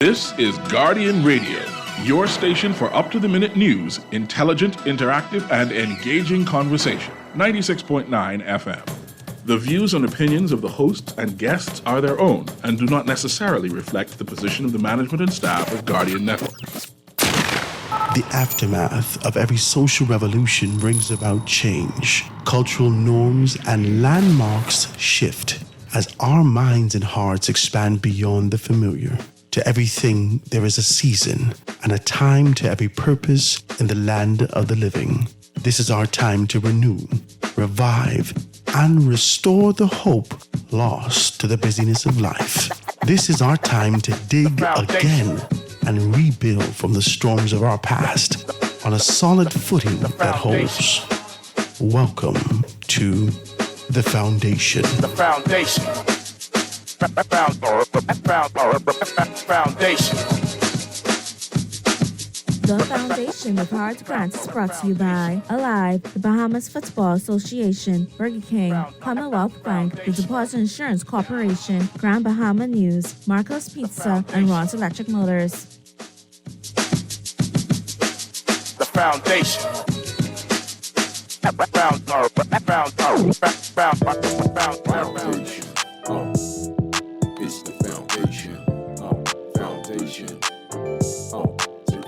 This is Guardian Radio, your station for up-to-the-minute news, intelligent, interactive, and engaging conversation. 96.9 FM. The views and opinions of the hosts and guests are their own and do not necessarily reflect the position of the management and staff of Guardian Network. The aftermath of every social revolution brings about change. Cultural norms and landmarks shift as our minds and hearts expand beyond the familiar. To everything, there is a season and a time to every purpose in the land of the living. This is our time to renew, revive, and restore the hope lost to the busyness of life. This is our time to dig again and rebuild from the storms of our past on a solid footing that holds. Welcome to The Foundation. The Foundation. Foundation. The Foundation with Hard Grants is brought to you by Alive, the Bahamas Football Association, Burger King, Commonwealth Bank, the Deposit Insurance Corporation, Grand Bahama News, Marco's Pizza, and Ron's Electric Motors. The Foundation. It's the foundation. Foundation.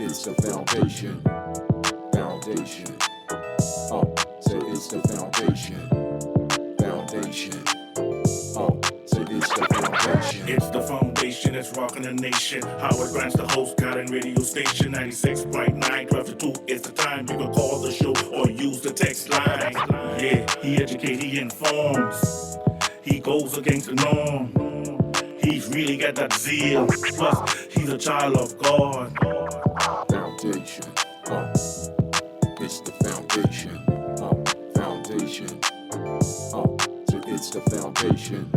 It's the foundation. Foundation. So it's the foundation. Foundation. So it's the foundation. It's the foundation that's rocking the nation. Howard Grant's the host, Guardian Radio Station 96.9, 12 to 2. It's the time you can call the show or use the text line. Yeah, he educates, he informs. He goes against the norm. He's really got that zeal. Plus, he's a child of God. Foundation. It's the foundation. Foundation. So it's the foundation.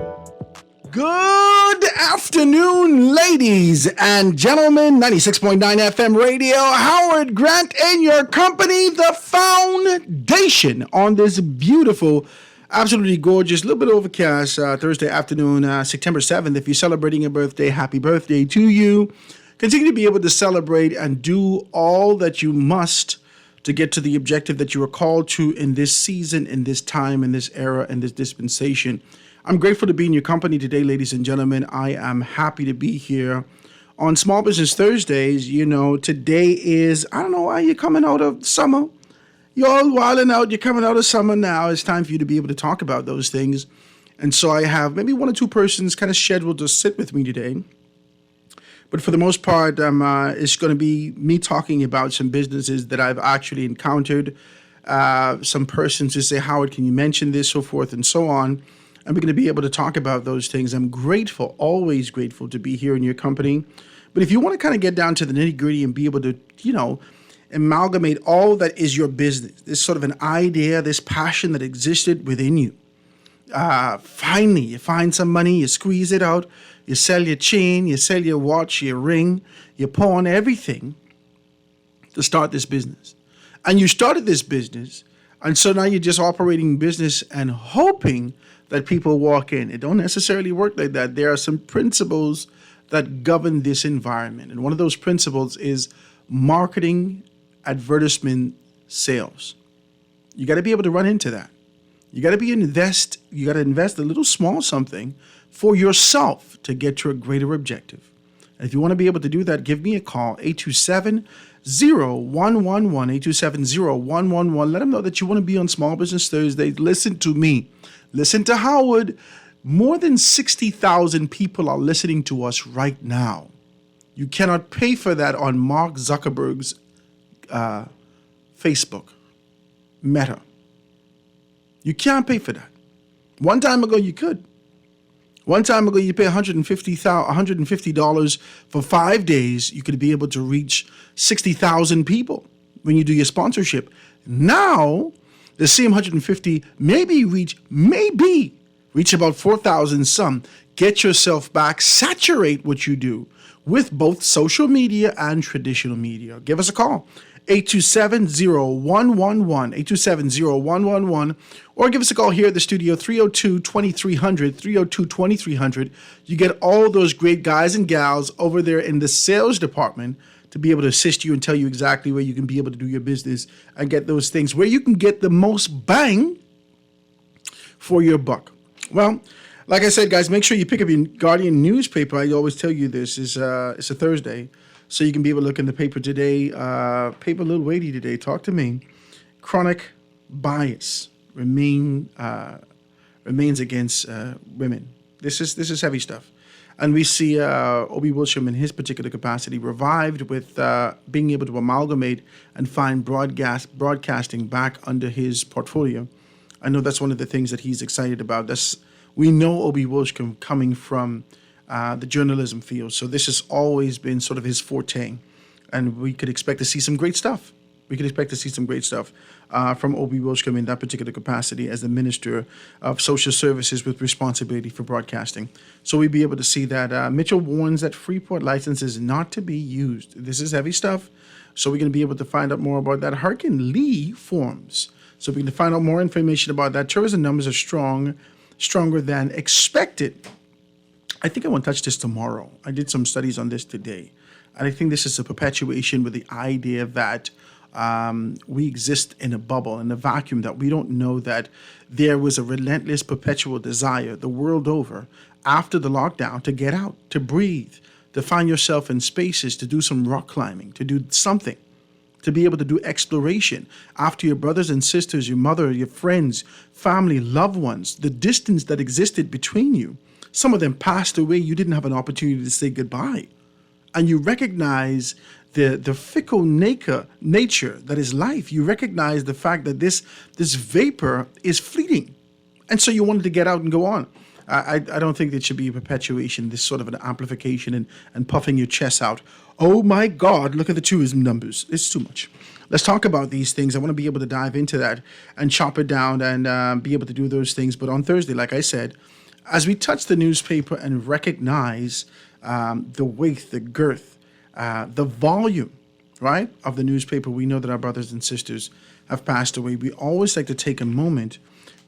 Good afternoon, ladies and gentlemen. 96.9 FM radio. Howard Grant and your company, The Foundation, on this beautiful, absolutely gorgeous, little bit overcast Thursday afternoon, September 7th. If you're celebrating a birthday, happy birthday to you. Continue to be able to celebrate and do all that you must to get to the objective that you are called to in this season, in this time, in this era, in this dispensation. I'm grateful to be in your company today, ladies and gentlemen. I am happy to be here on Small Business Thursdays. You know, today is, I don't know why you're coming out of summer. You're all wilding out. You're coming out of summer now. It's time for you to be able to talk about those things. And so I have maybe one or two persons kind of scheduled to sit with me today. But for the most part, it's going to be me talking about some businesses that I've actually encountered. Some persons who say, Howard, can you mention this, so forth and so on. And we're going to be able to talk about those things. I'm grateful, always grateful to be here in your company. But if you want to kind of get down to the nitty gritty and be able to, amalgamate all that is your business, this sort of an idea, this passion that existed within you. Finally, you find some money, you squeeze it out, you sell your chain, you sell your watch, your ring, you pawn everything to start this business. And you started this business, and so now you're just operating business and hoping that people walk in. It don't necessarily work like that. There are some principles that govern this environment. And one of those principles is marketing, advertisement, sales. You got to be able to run into that. You got to invest a little small something for yourself to get to a greater objective. And if you want to be able to do that, give me a call, 827-0111, 827-0111. Let them know that you want to be on Small Business Thursday. Listen to me. Listen to Howard. More than 60,000 people are listening to us right now. You cannot pay for that on Mark Zuckerberg's Facebook, Meta. You can't pay for that. One time ago, you could. One time ago, you pay $150 for 5 days. You could be able to reach 60,000 people when you do your sponsorship. Now, the same 150 maybe reach about 4,000 some. Get yourself back, saturate what you do with both social media and traditional media. Give us a call, 827-0111, 827-0111, or give us a call here at the studio, 302-2300, 302-2300. You get all those great guys and gals over there in the sales department to be able to assist you and tell you exactly where you can be able to do your business and get those things where you can get the most bang for your buck. Well, like I said, guys, make sure you pick up your Guardian newspaper. I always tell you this. It's a Thursday, so you can be able to look in the paper today. Paper a little weighty today. Talk to me. Chronic bias remains against women. This is heavy stuff. And we see Obie Wilsham in his particular capacity revived with being able to amalgamate and find broadcasting back under his portfolio. I know that's one of the things that he's excited about. We know Obie Wilsham coming from the journalism field, so this has always been sort of his forte, and we could expect to see some great stuff. From Obie Wilsham in that particular capacity as the Minister of Social Services with responsibility for broadcasting. So we'd be able to see that. Mitchell warns that Freeport license is not to be used. This is heavy stuff. So we're going to be able to find out more about that. Hurricane Lee forms. So we can find out more information about that. Tourism numbers are stronger than expected. I think I want to touch this tomorrow. I did some studies on this today. And I think this is a perpetuation with the idea that we exist in a bubble, in a vacuum, that we don't know that there was a relentless, perpetual desire the world over after the lockdown to get out, to breathe, to find yourself in spaces, to do some rock climbing, to do something, to be able to do exploration after your brothers and sisters, your mother, your friends, family, loved ones, the distance that existed between you. Some of them passed away. You didn't have an opportunity to say goodbye. And you recognize the fickle nature that is life. You recognize the fact that this vapor is fleeting. And so you wanted to get out and go on. I don't think there should be a perpetuation, this sort of an amplification and puffing your chest out. Oh my God, look at the tourism numbers. It's too much. Let's talk about these things. I want to be able to dive into that and chop it down and be able to do those things. But on Thursday, like I said, as we touch the newspaper and recognize the weight, the girth, the volume, right, of the newspaper, we know that our brothers and sisters have passed away. We always like to take a moment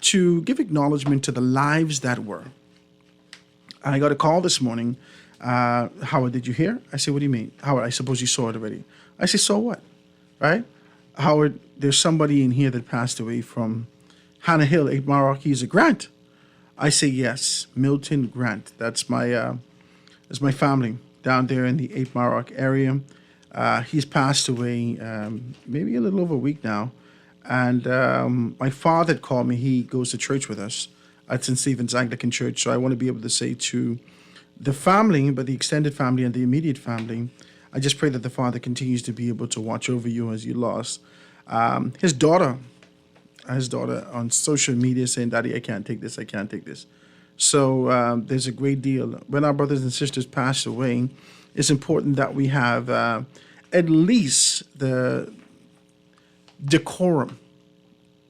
to give acknowledgement to the lives that were. I got a call this morning. Howard, did you hear? I said, what do you mean? Howard, I suppose you saw it already. I said, so what? Right? Howard, there's somebody in here that passed away from Hannah Hill, 8 Mile Rock. He's a Grant. I say, yes, Milton Grant. That's my family down there in the 8 Mile Rock area. He's passed away maybe a little over a week now. And my father called me. He goes to church with us at St. Stephen's Anglican Church. So I want to be able to say to the family, but the extended family and the immediate family, I just pray that the Father continues to be able to watch over you as you lost. His daughter on social media saying, Daddy, I can't take this. So there's a great deal. When our brothers and sisters pass away, it's important that we have at least the decorum,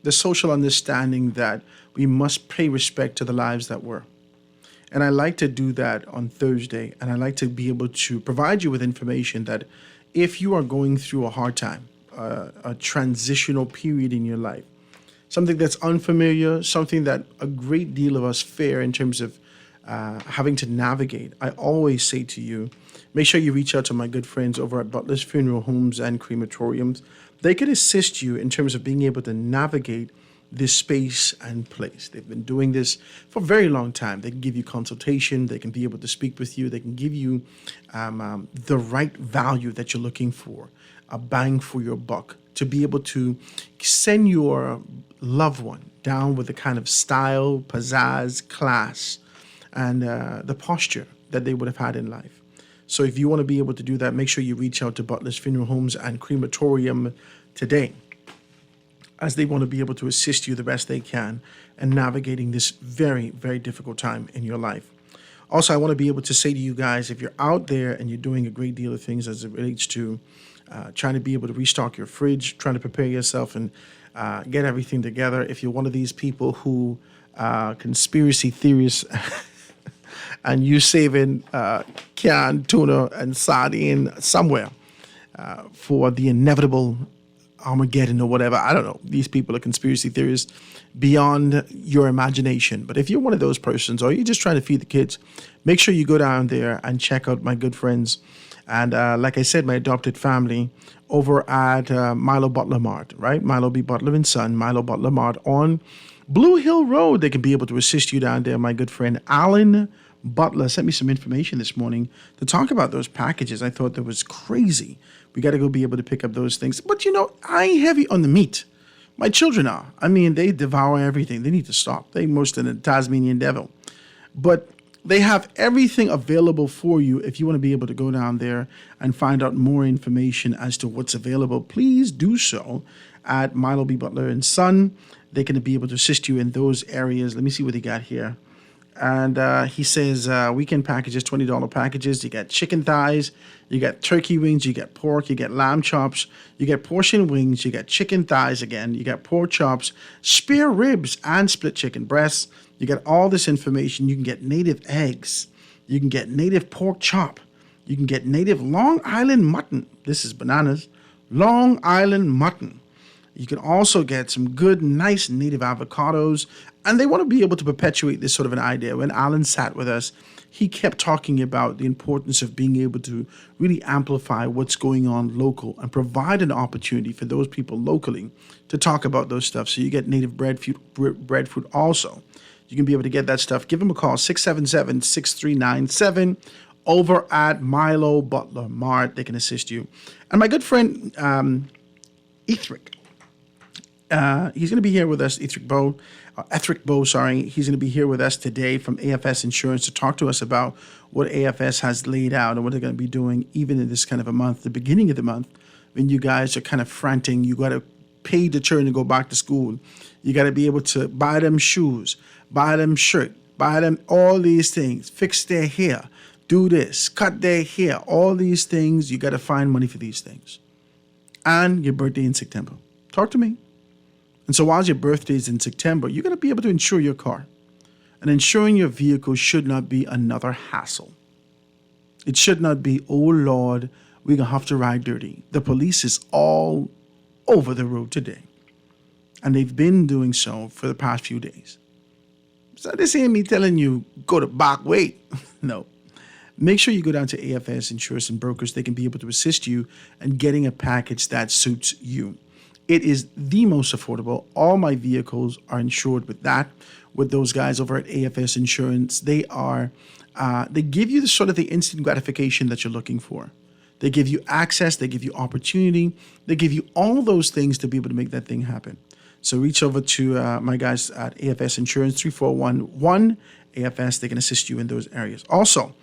the social understanding that we must pay respect to the lives that were. And I like to do that on Thursday, and I like to be able to provide you with information that if you are going through a hard time, a transitional period in your life, something that's unfamiliar, something that a great deal of us fear in terms of having to navigate, I always say to you, make sure you reach out to my good friends over at Butler's Funeral Homes and Crematoriums. They could assist you in terms of being able to navigate this space and place. They've been doing this for a very long time. They can give you consultation. They can be able to speak with you. They can give you the right value that you're looking for, a bang for your buck, to be able to send your loved one down with the kind of style, pizzazz, class, and the posture that they would have had in life. So if you want to be able to do that, make sure you reach out to Butler's Funeral Homes and Crematorium today, as they want to be able to assist you the best they can in navigating this very, very difficult time in your life. Also, I want to be able to say to you guys, if you're out there and you're doing a great deal of things as it relates to trying to be able to restock your fridge, trying to prepare yourself and get everything together, if you're one of these people who conspiracy theorists and you saving canned tuna and sardine somewhere for the inevitable Armageddon or whatever. I don't know. These people are conspiracy theorists beyond your imagination. But if you're one of those persons or you're just trying to feed the kids, make sure you go down there and check out my good friends. And like I said, my adopted family over at Milo Butler Mart, right? Milo B. Butler and Son, Milo Butler Mart on Blue Hill Road. They can be able to assist you down there. My good friend Alan Butler sent me some information this morning to talk about those packages. I thought that was crazy. We got to go be able to pick up those things. But, I ain't heavy on the meat. My children are. I mean, they devour everything. They need to stop. They most of the Tasmanian devil. But they have everything available for you. If you want to be able to go down there and find out more information as to what's available, please do so at Milo B. Butler and Son. They can be able to assist you in those areas. Let me see what they got here. And he says weekend packages, $20 packages. You got chicken thighs, you got turkey wings, you got pork, you got lamb chops, you get portion wings, you got chicken thighs again, you got pork chops, spare ribs, and split chicken breasts. You get all this information. You can get native eggs. You can get native pork chop. You can get native Long Island mutton. This is bananas. Long Island mutton. You can also get some good, nice native avocados. And they want to be able to perpetuate this sort of an idea. When Alan sat with us, he kept talking about the importance of being able to really amplify what's going on local and provide an opportunity for those people locally to talk about those stuff. So you get native breadfruit also. You can be able to get that stuff. Give him a call, 677-6397, over at Milo Butler Mart. They can assist you. And my good friend, Ethric, he's going to be here with us, Ethric Bowe. He's going to be here with us today from AFS Insurance to talk to us about what AFS has laid out and what they're going to be doing even in this kind of a month, the beginning of the month, when you guys are kind of frantic. You got to pay the children to go back to school. You got to be able to buy them shoes, buy them shirt, buy them all these things, fix their hair, do this, cut their hair, all these things. You got to find money for these things. And your birthday in September. Talk to me. And so while your birthday is in September, you're going to be able to insure your car. And insuring your vehicle should not be another hassle. It should not be, oh Lord, we're going to have to ride dirty. The police is all over the road today. And they've been doing so for the past few days. So this ain't me telling you, go to back way. No. Make sure you go down to AFS Insurance and Brokers. They can be able to assist you in getting a package that suits you. It is the most affordable. All my vehicles are insured with that, with those guys over at AFS Insurance. They give you the sort of the instant gratification that you're looking for. They give you access, they give you opportunity, they give you all those things to be able to make that thing happen. So reach over to my guys at AFS Insurance, 341-1-AFS. They can assist you in those areas. Also,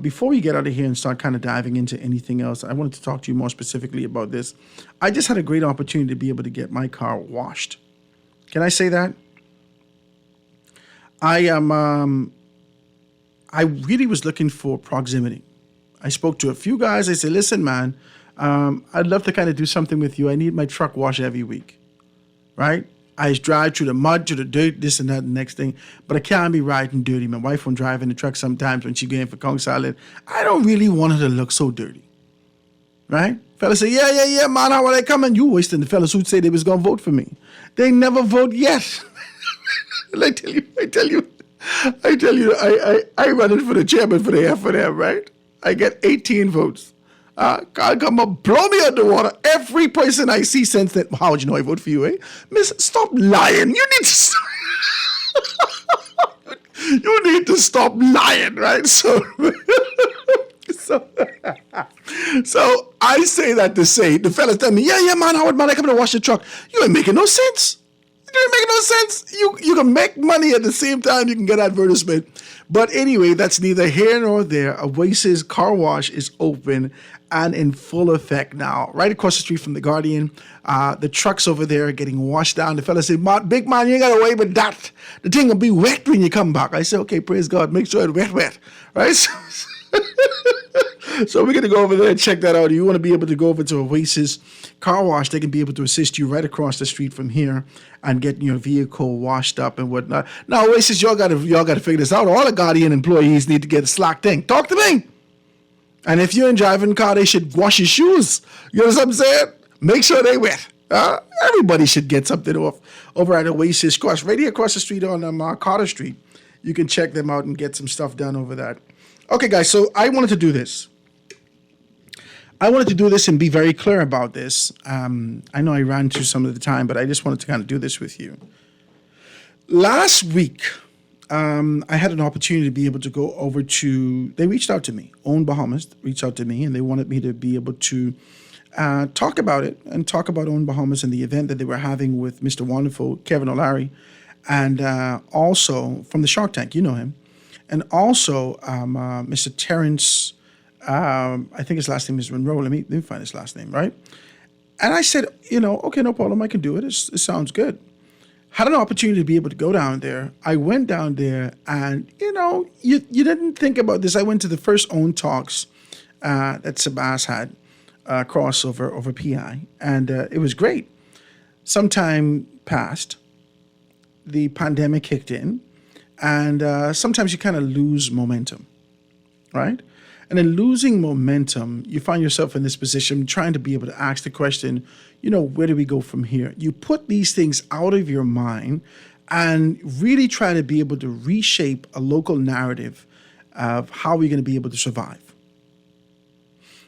before we get out of here and start kind of diving into anything else, I wanted to talk to you more specifically about this. I just had a great opportunity to be able to get my car washed. Can I say that? I really was looking for proximity. I spoke to a few guys. I said, listen, man, I'd love to kind of do something with you. I need my truck washed every week, right? I drive through the mud, through the dirt, this and that, and the next thing. But I can't be riding dirty. My wife won't drive in the truck sometimes when she's going for Kong Salad. I don't really want her to look so dirty, right? Fellas say, yeah, man, how are they coming? You wasting the fellas who'd say they was going to vote for me. They never vote yet. I tell you, I run it for the chairman for the FNM, right? I get 18 votes. God come up, blow me out the water. Every person I see since that, how would you know I vote for you, eh? Miss, stop lying. You need to stop. You need to stop lying, right? So I say that to say, the fellas tell me, yeah, man, Howard, man, I come to wash the truck. You ain't making no sense. It ain't making no sense. You can make money at the same time you can get advertisement. But anyway, that's neither here nor there. Oasis Car Wash is open and in full effect now. Right across the street from the Guardian. The trucks over there are getting washed down. The fella said, big man, you ain't got to worry about that. The thing will be wet when you come back. I said, okay, praise God. Make sure it's wet. Right? So we're going to go over there and check that out. You want to be able to go over to Oasis Car Wash. They can be able to assist you right across the street from here and get your vehicle washed up and whatnot. Now, Oasis, y'all got to figure this out. All the Guardian employees need to get a slack thing. Talk to me. And if you're in driving car, they should wash your shoes. You know what I'm saying? Make sure they wet. Everybody should get something off over at Oasis Cross, right here across the street on Carter Street. You can check them out and get some stuff done over that. Okay, guys, so I wanted to do this. And be very clear about this. I know I ran through some of the time, but I just wanted to kind of do this with you. Last week, I had an opportunity to be able to go over to, they reached out to me. Own Bahamas reached out to me, and they wanted me to be able to talk about it and talk about Own Bahamas and the event that they were having with Mr. Wonderful, Kevin O'Leary, and also from the Shark Tank, you know him, and also Mr. Terrence, I think his last name is Monroe. Let me find his last name, right? And I said, okay, no problem. I can do it. It sounds good. Had an opportunity to be able to go down there. I went down there and, you didn't think about this. I went to the first Own Talks that Sabas had, crossover over PI, and it was great. Some time passed. The pandemic kicked in, and sometimes you kind of lose momentum, right? And in losing momentum, you find yourself in this position trying to be able to ask the question, where do we go from here? You put these things out of your mind and really try to be able to reshape a local narrative of how we're going to be able to survive.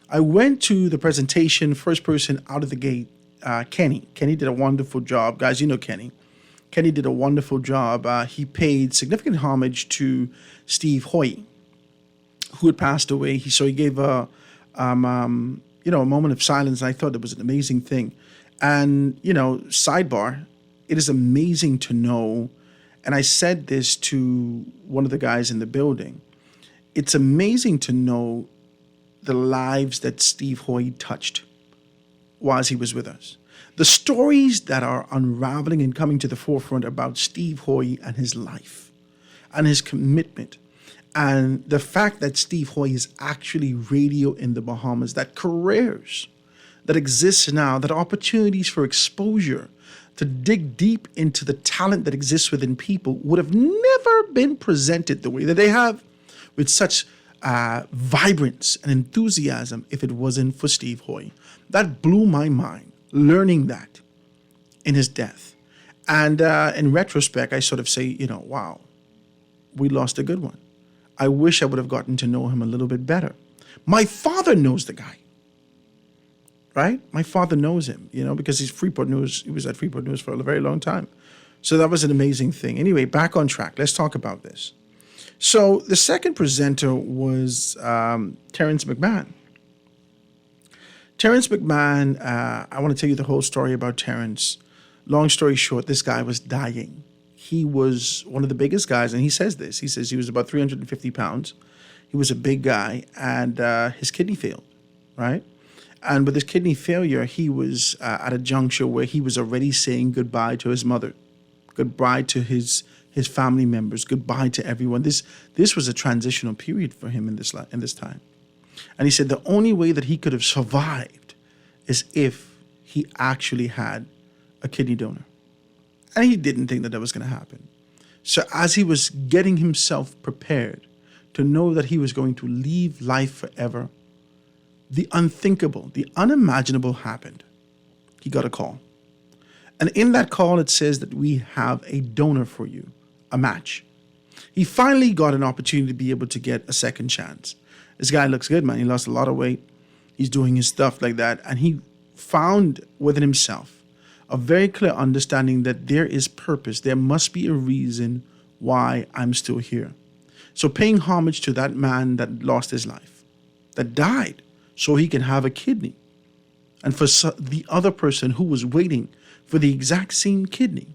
I went to the presentation, first person out of the gate, Kenny. Kenny did a wonderful job. Guys, you know Kenny. Kenny did a wonderful job. He paid significant homage to Steve Hoy, who had passed away. He gave a moment of silence. And I thought it was an amazing thing. And, sidebar, it is amazing to know, and I said this to one of the guys in the building, it's amazing to know the lives that Steve Hoy touched while he was with us. The stories that are unraveling and coming to the forefront about Steve Hoy and his life and his commitment. And the fact that Steve Hoy is actually radio in the Bahamas, that careers that exist now, that opportunities for exposure, to dig deep into the talent that exists within people would have never been presented the way that they have, with such vibrance and enthusiasm, if it wasn't for Steve Hoy. That blew my mind, learning that in his death. And in retrospect, I sort of say, wow, we lost a good one. I wish I would have gotten to know him a little bit better. My father knows the guy, right? My father knows him, because he's Freeport News. He was at Freeport News for a very long time. So that was an amazing thing. Anyway, back on track. Let's talk about this. So the second presenter was Terrence McMahon. Terrence McMahon, I want to tell you the whole story about Terrence. Long story short, this guy was dying. He was one of the biggest guys, and he says this. He says he was about 350 pounds. He was a big guy, and his kidney failed, right? And with his kidney failure, he was at a juncture where he was already saying goodbye to his mother, goodbye to his family members, goodbye to everyone. This was a transitional period for him in this time. And he said the only way that he could have survived is if he actually had a kidney donor. And he didn't think that was going to happen. So as he was getting himself prepared to know that he was going to leave life forever, the unthinkable, the unimaginable happened. He got a call. And in that call, it says that we have a donor for you, a match. He finally got an opportunity to be able to get a second chance. This guy looks good, man. He lost a lot of weight. He's doing his stuff like that. And he found within himself a very clear understanding that there is purpose. There must be a reason why I'm still here. So paying homage to that man that lost his life, that died so he can have a kidney. And for the other person who was waiting for the exact same kidney.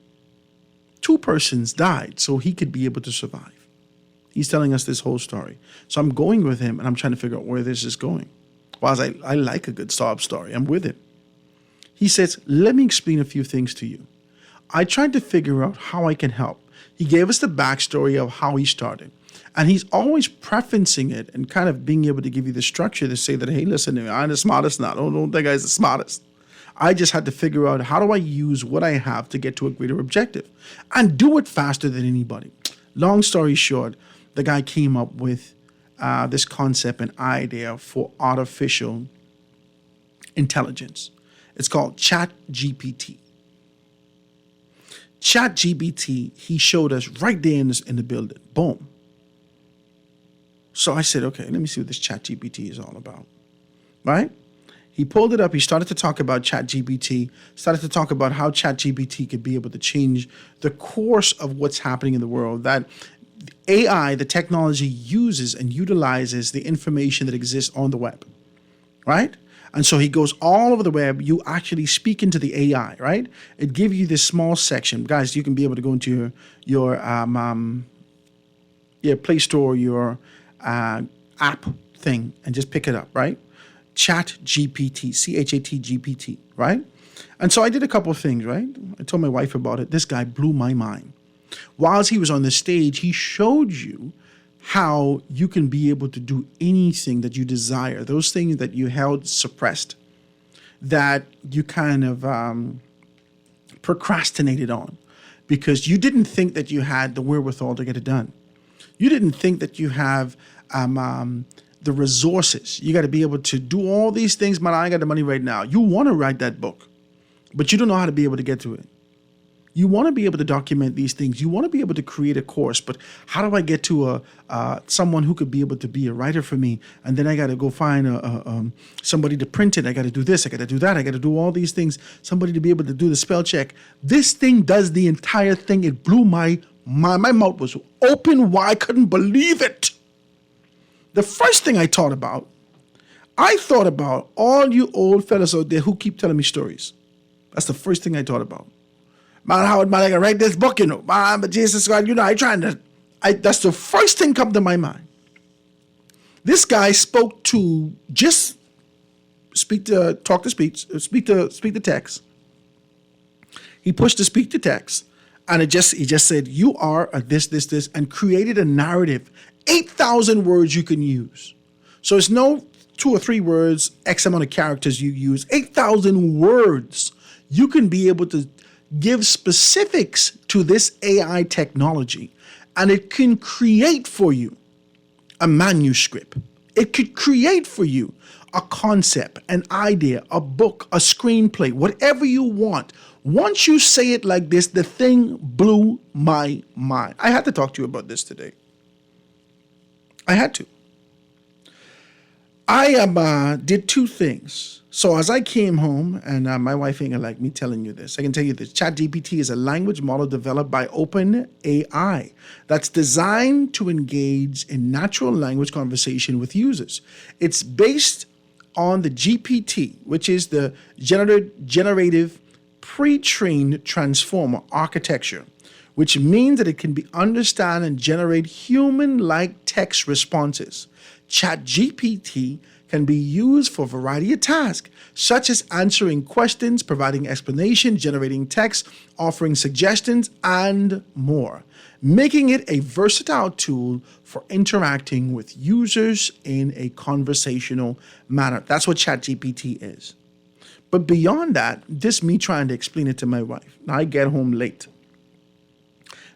2 persons died so he could be able to survive. He's telling us this whole story. So I'm going with him and I'm trying to figure out where this is going. Whilst I like a good sob story, I'm with him. He says, let me explain a few things to you. I tried to figure out how I can help. He gave us the backstory of how he started. And he's always prefacing it and kind of being able to give you the structure to say that, hey, listen, I'm the smartest now. Don't think I'm the smartest. I just had to figure out how do I use what I have to get to a greater objective and do it faster than anybody. Long story short, the guy came up with this concept and idea for artificial intelligence. It's called ChatGPT. ChatGPT, he showed us right there in the building. Boom. So I said, okay, let me see what this ChatGPT is all about. Right? He pulled it up. He started to talk about ChatGPT, started to talk about how ChatGPT could be able to change the course of what's happening in the world, that AI, the technology, uses and utilizes the information that exists on the web, right? And so he goes all over the web. You actually speak into the AI, right? It gives you this small section. Guys, you can be able to go into your Play Store, your app thing, and just pick it up, right? ChatGPT, ChatGPT, right? And so I did a couple of things, right? I told my wife about it. This guy blew my mind. Whilst he was on the stage, he showed you how you can be able to do anything that you desire, those things that you held suppressed, that you kind of procrastinated on because you didn't think that you had the wherewithal to get it done. You didn't think that you have the resources. You got to be able to do all these things. Man, I ain't got the money right now. You want to write that book, but you don't know how to be able to get to it. You want to be able to document these things. You want to be able to create a course, but how do I get to someone who could be able to be a writer for me? And then I got to go find somebody to print it. I got to do this. I got to do that. I got to do all these things. Somebody to be able to do the spell check. This thing does the entire thing. It blew my mouth was open wide. I couldn't believe it. The first thing I thought about all you old fellas out there who keep telling me stories. That's the first thing I thought about. Man, how am I gonna write this book, you know? Man, but Jesus God, you know, that's the first thing come to my mind. This guy spoke to speak to text. He pushed the speak to text, and he just said, you are a this, and created a narrative, 8,000 words you can use. So it's no 2 or 3 words, X amount of characters you use, 8,000 words. You can be able to give specifics to this AI technology, and it can create for you a manuscript. It could create for you a concept, an idea, a book, a screenplay, whatever you want. Once you say it like this, the thing blew my mind. I had to talk to you about this today. I had to. I did 2 things. So as I came home, and my wife ain't gonna like me telling you this, I can tell you this. ChatGPT is a language model developed by OpenAI that's designed to engage in natural language conversation with users. It's based on the GPT, which is the generative pre-trained transformer architecture, which means that it can be understand and generate human-like text responses. ChatGPT can be used for a variety of tasks, such as answering questions, providing explanation, generating text, offering suggestions, and more, making it a versatile tool for interacting with users in a conversational manner. That's what ChatGPT is. But beyond that, this me trying to explain it to my wife. Now I get home late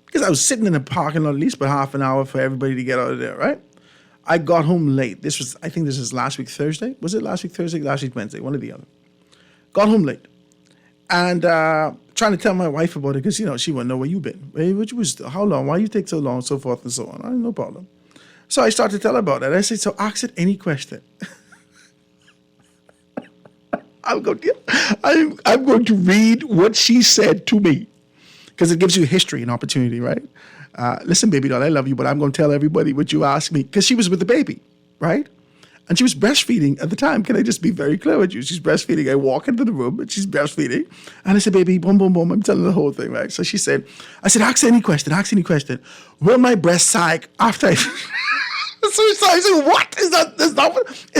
because I was sitting in the parking lot at least for half an hour for everybody to get out of there, right? I got home late. I think this is last week Thursday. Was it last week Thursday? Last week Wednesday, one or the other. Got home late. And trying to tell my wife about it because, she wouldn't know where you been. How long? Why you take so long? So forth and so on. I no problem. So I started to tell her about it. I said, so ask it any question. I'm going to read what she said to me because it gives you history and opportunity, right? Listen, baby doll, I love you, but I'm going to tell everybody what you asked me because she was with the baby, right? And she was breastfeeding at the time. Can I just be very clear with you? She's breastfeeding. I walk into the room and she's breastfeeding. And I said, baby, boom, boom, boom. I'm telling the whole thing, right? So I said, ask any question. Will my breast sag after I... So I said, what? Is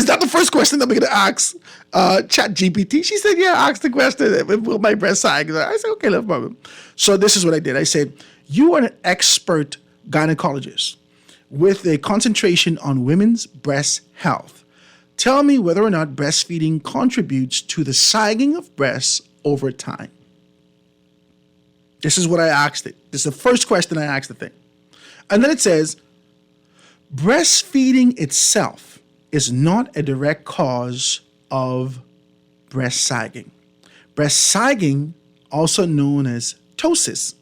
that the first question that we're going to ask ChatGPT? She said, yeah, ask the question. Will my breast sag? I said, okay, no problem. So this is what I did. I said, you are an expert gynecologist with a concentration on women's breast health. Tell me whether or not breastfeeding contributes to the sagging of breasts over time. This is what I asked it. This is the first question I asked the thing. And then it says, breastfeeding itself is not a direct cause of breast sagging. Breast sagging, also known as ptosis,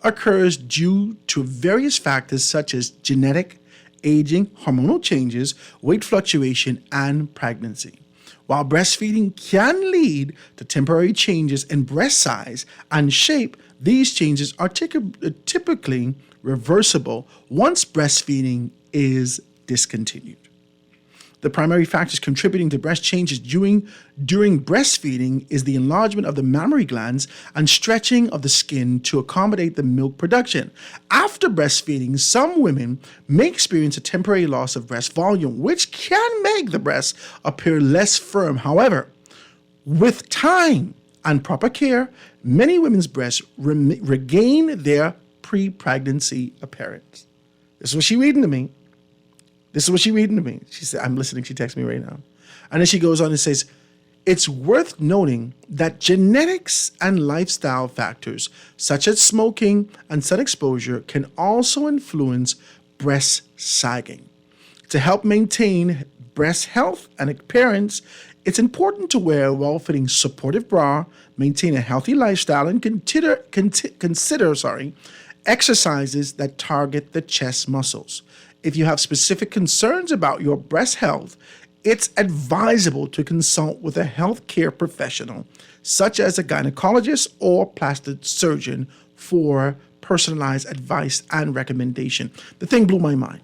occurs due to various factors such as genetic, aging, hormonal changes, weight fluctuation, and pregnancy. While breastfeeding can lead to temporary changes in breast size and shape, these changes are typically reversible once breastfeeding is discontinued. The primary factors contributing to breast changes during breastfeeding is the enlargement of the mammary glands and stretching of the skin to accommodate the milk production. After breastfeeding, some women may experience a temporary loss of breast volume, which can make the breast appear less firm. However, with time and proper care, many women's breasts regain their pre-pregnancy appearance. This is what she's reading to me. She said, I'm listening. She texts me right now. And then she goes on and says, it's worth noting that genetics and lifestyle factors, such as smoking and sun exposure, can also influence breast sagging. To help maintain breast health and appearance, it's important to wear a well-fitting supportive bra, maintain a healthy lifestyle, and consider exercises that target the chest muscles. If you have specific concerns about your breast health, it's advisable to consult with a healthcare professional, such as a gynecologist or plastic surgeon, for personalized advice and recommendation. The thing blew my mind.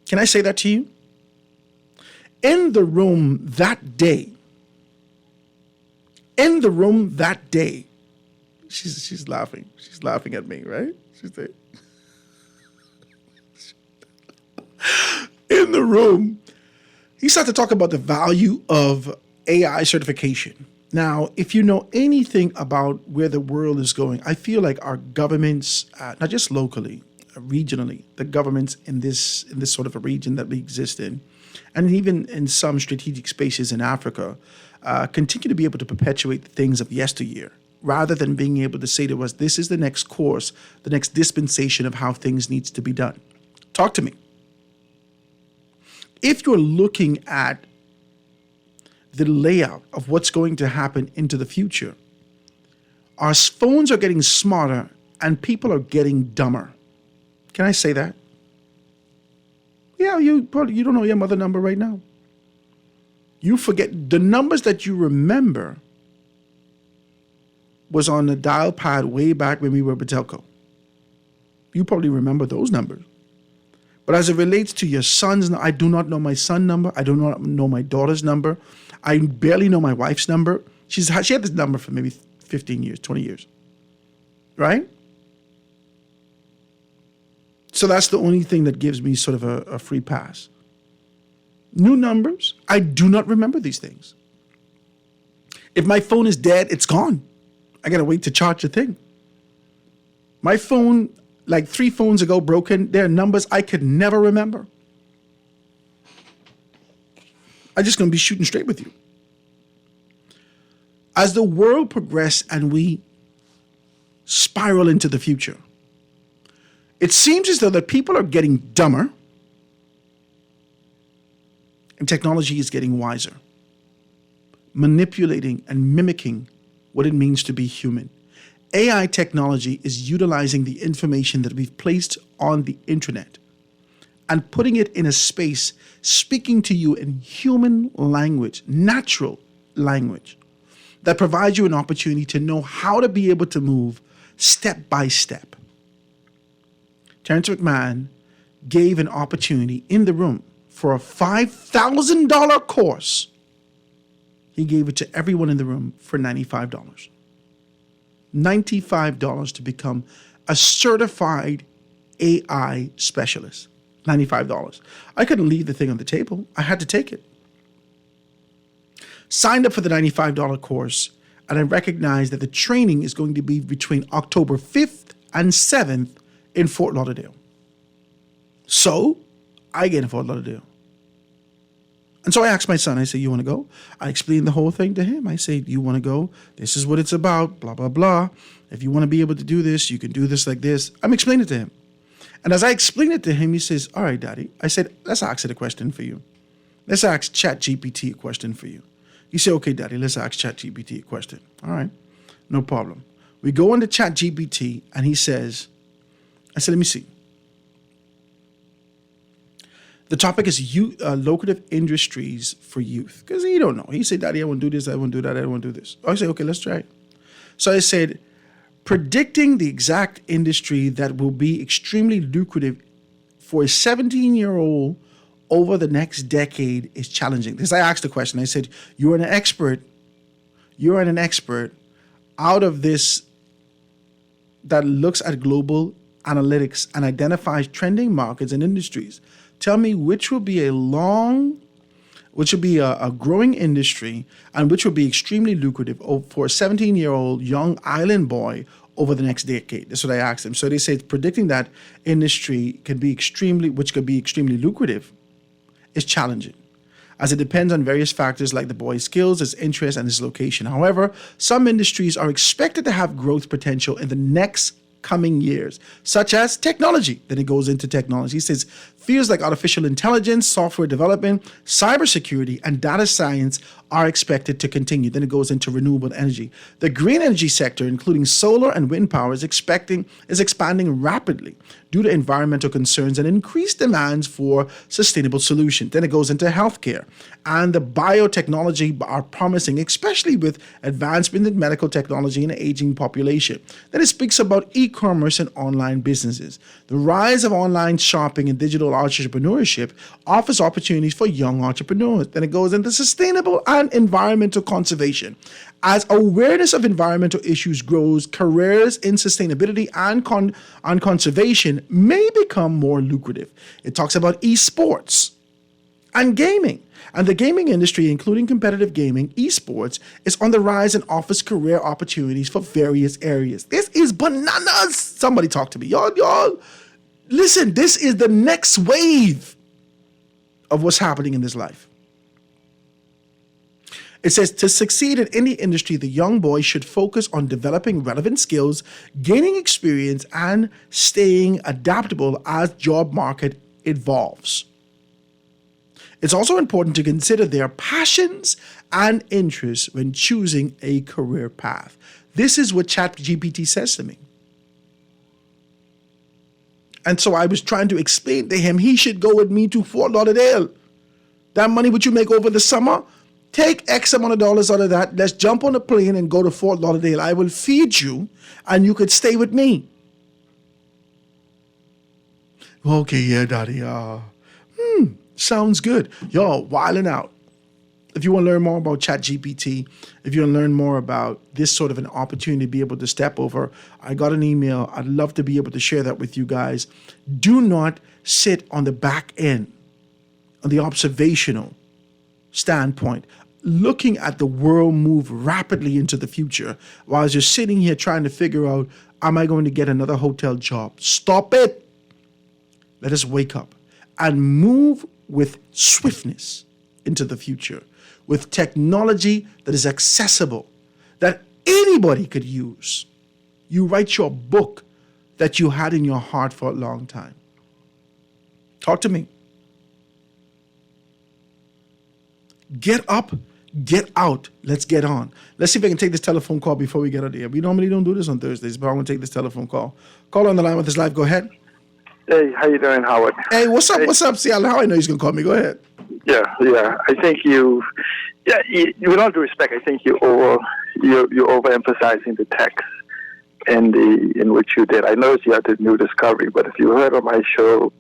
Can I say that to you? In the room that day, she's laughing. She's laughing at me, right? She's saying, in the room, he started to talk about the value of AI certification. Now, if you know anything about where the world is going, I feel like our governments, not just locally, regionally, the governments in this sort of a region that we exist in, and even in some strategic spaces in Africa, continue to be able to perpetuate the things of yesteryear, rather than being able to say to us, this is the next course, the next dispensation of how things needs to be done. Talk to me. If you're looking at the layout of what's going to happen into the future, our phones are getting smarter and people are getting dumber. Can I say that? Yeah, you don't know your mother number right now. You forget the numbers that you remember was on the dial pad way back when we were Batelco. You probably remember those numbers. But as it relates to your son's, I do not know my son's number. I do not know my daughter's number. I barely know my wife's number. She had this number for maybe 15 years, 20 years. Right? So that's the only thing that gives me sort of a free pass. New numbers, I do not remember these things. If my phone is dead, it's gone. I got to wait to charge the thing. My phone, like 3 phones ago, broken. There are numbers I could never remember. I'm just going to be shooting straight with you. As the world progresses and we spiral into the future, it seems as though that people are getting dumber and technology is getting wiser, manipulating and mimicking what it means to be human. AI technology is utilizing the information that we've placed on the internet and putting it in a space, speaking to you in human language, natural language, that provides you an opportunity to know how to be able to move step by step. Terrence McMahon gave an opportunity in the room for a $5,000 course. He gave it to everyone in the room for $95. $95 to become a certified AI specialist. $95. I couldn't leave the thing on the table. I had to take it. Signed up for the $95 course, and I recognized that the training is going to be between October 5th and 7th in Fort Lauderdale. So I get in Fort Lauderdale. And so I asked my son, I said, you want to go? I explained the whole thing to him. I said, you want to go? This is what it's about, blah, blah, blah. If you want to be able to do this, you can do this like this. I'm explaining it to him. And as I explained it to him, he says, all right, Daddy. I said, let's ask it a question for you. Let's ask ChatGPT a question for you. You say, okay, Daddy, let's ask ChatGPT a question. All right, no problem. We go into ChatGPT and he says, I said, let me see. The topic is lucrative industries for youth. Because he don't know. He said, Daddy, I want to do this, I want to do that, I want to do this. I said, okay, let's try it. So I said, predicting the exact industry that will be extremely lucrative for a 17-year-old over the next decade is challenging. Because I asked the question, I said, you're an expert out of this that looks at global analytics and identifies trending markets and industries. Tell me which will be a growing industry and which will be extremely lucrative for a 17-year-old young island boy over the next decade. That's what I asked them. So they say predicting that industry could be extremely lucrative is challenging, as it depends on various factors like the boy's skills, his interests, and his location. However, some industries are expected to have growth potential in the next coming years, such as technology. Then it goes into technology. It says fields like artificial intelligence, software development, cybersecurity, and data science are expected to continue. Then it goes into renewable energy. The green energy sector, including solar and wind power, is expanding rapidly due to environmental concerns and increased demands for sustainable solutions. Then it goes into healthcare, and the biotechnology are promising, especially with advancement in medical technology and an aging population. Then it speaks about e-commerce and online businesses. The rise of online shopping and digital entrepreneurship offers opportunities for young entrepreneurs. Then it goes into sustainable and environmental conservation. As awareness of environmental issues grows, careers in sustainability and conservation may become more lucrative. It talks about esports and gaming. And the gaming industry, including competitive gaming, esports, is on the rise and offers career opportunities for various areas. This is bananas. Somebody talk to me. Y'all, listen, this is the next wave of what's happening in this life. It says to succeed in any industry, the young boy should focus on developing relevant skills, gaining experience, and staying adaptable as job market evolves. It's also important to consider their passions and interests when choosing a career path. This is what ChatGPT says to me. And so I was trying to explain to him he should go with me to Fort Lauderdale. That money which you make over the summer, take X amount of dollars out of that. Let's jump on a plane and go to Fort Lauderdale. I will feed you and you could stay with me. Okay, yeah, Daddy. Sounds good. Y'all wilding out. If you want to learn more about ChatGPT, if you want to learn more about this sort of an opportunity to be able to step over, I got an email. I'd love to be able to share that with you guys. Do not sit on the back end, on the observational standpoint, looking at the world move rapidly into the future while you're sitting here trying to figure out, am I going to get another hotel job? Stop it. Let us wake up and move with swiftness into the future, with technology that is accessible, that anybody could use. You write your book that you had in your heart for a long time. Talk to me. Get up, get out. Let's get on. Let's see if I can take this telephone call before we get out of here. We normally don't do this on Thursdays, but I'm going to take this telephone call. Call on the line with us live. Go ahead. Hey, how you doing, Howard? Hey, what's up? What's up, Seattle? How I know he's going to call me. Go ahead. Yeah. I think with all due respect, I think you're overemphasizing the text in which you did. I noticed you had the new discovery, but if you heard on my show,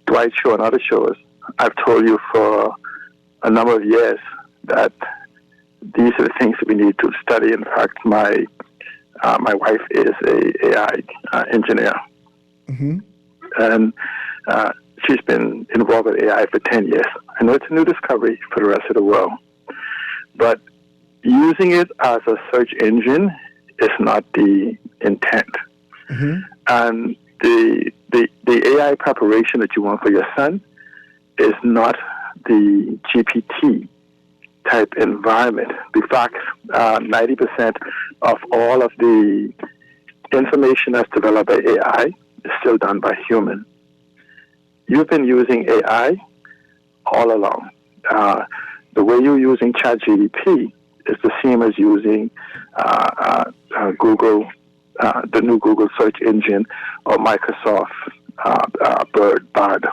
Dwight Show and other shows, I've told you for a number of years that these are the things that we need to study. In fact, my wife is a AI engineer. Mm-hmm. And she's been involved with AI for 10 years. I know it's a new discovery for the rest of the world, but using it as a search engine is not the intent. Mm-hmm. And the AI preparation that you want for your son is not the GPT type environment. In fact, 90% of all of the information that's developed by AI is still done by human. You've been using AI all along. the way you're using ChatGPT is the same as using Google, the new Google search engine, or Microsoft Bard.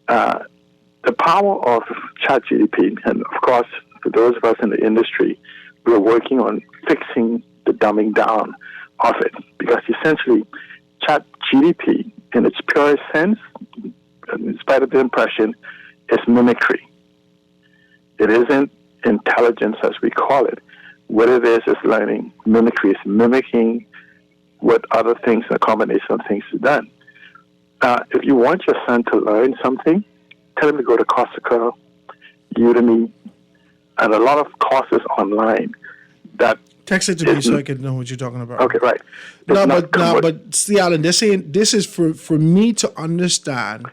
The power of ChatGPT, and of course, for those of us in the industry, we're working on fixing the dumbing down of it, because essentially, ChatGPT, in its purest sense, in spite of the impression, is mimicry. It isn't intelligence as we call it. What it is learning. Mimicry is mimicking what other things, a combination of things is done. If you want your son to learn something, tell him to go to Coursera, Udemy, and a lot of courses online that text it to me so I can know what you're talking about. Okay, right. But see, Alan, they're saying this is for me to understand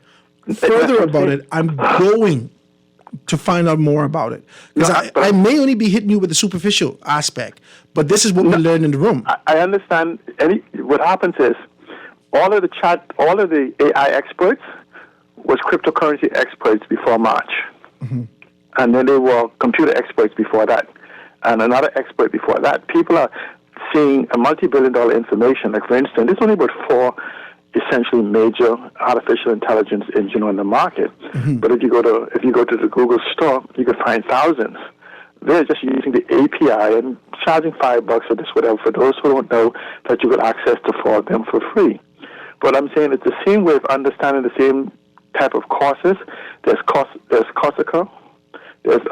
further about it. I'm going to find out more about it, because I may only be hitting you with the superficial aspect, but this is what we learned in the room. I understand. What happens is all of the AI experts was cryptocurrency experts before March, and then they were computer experts before that, and another expert before that. People are seeing a multi-billion-dollar information. Like, for instance, there's only about 4 essentially major artificial intelligence engine on the market. But if you go to the Google store, you can find thousands. They're just using the API and charging $5 or this, whatever, for those who don't know that you get access to 4 of them for free. But I'm saying it's the same way of understanding the same type of courses. There's Coursera, there's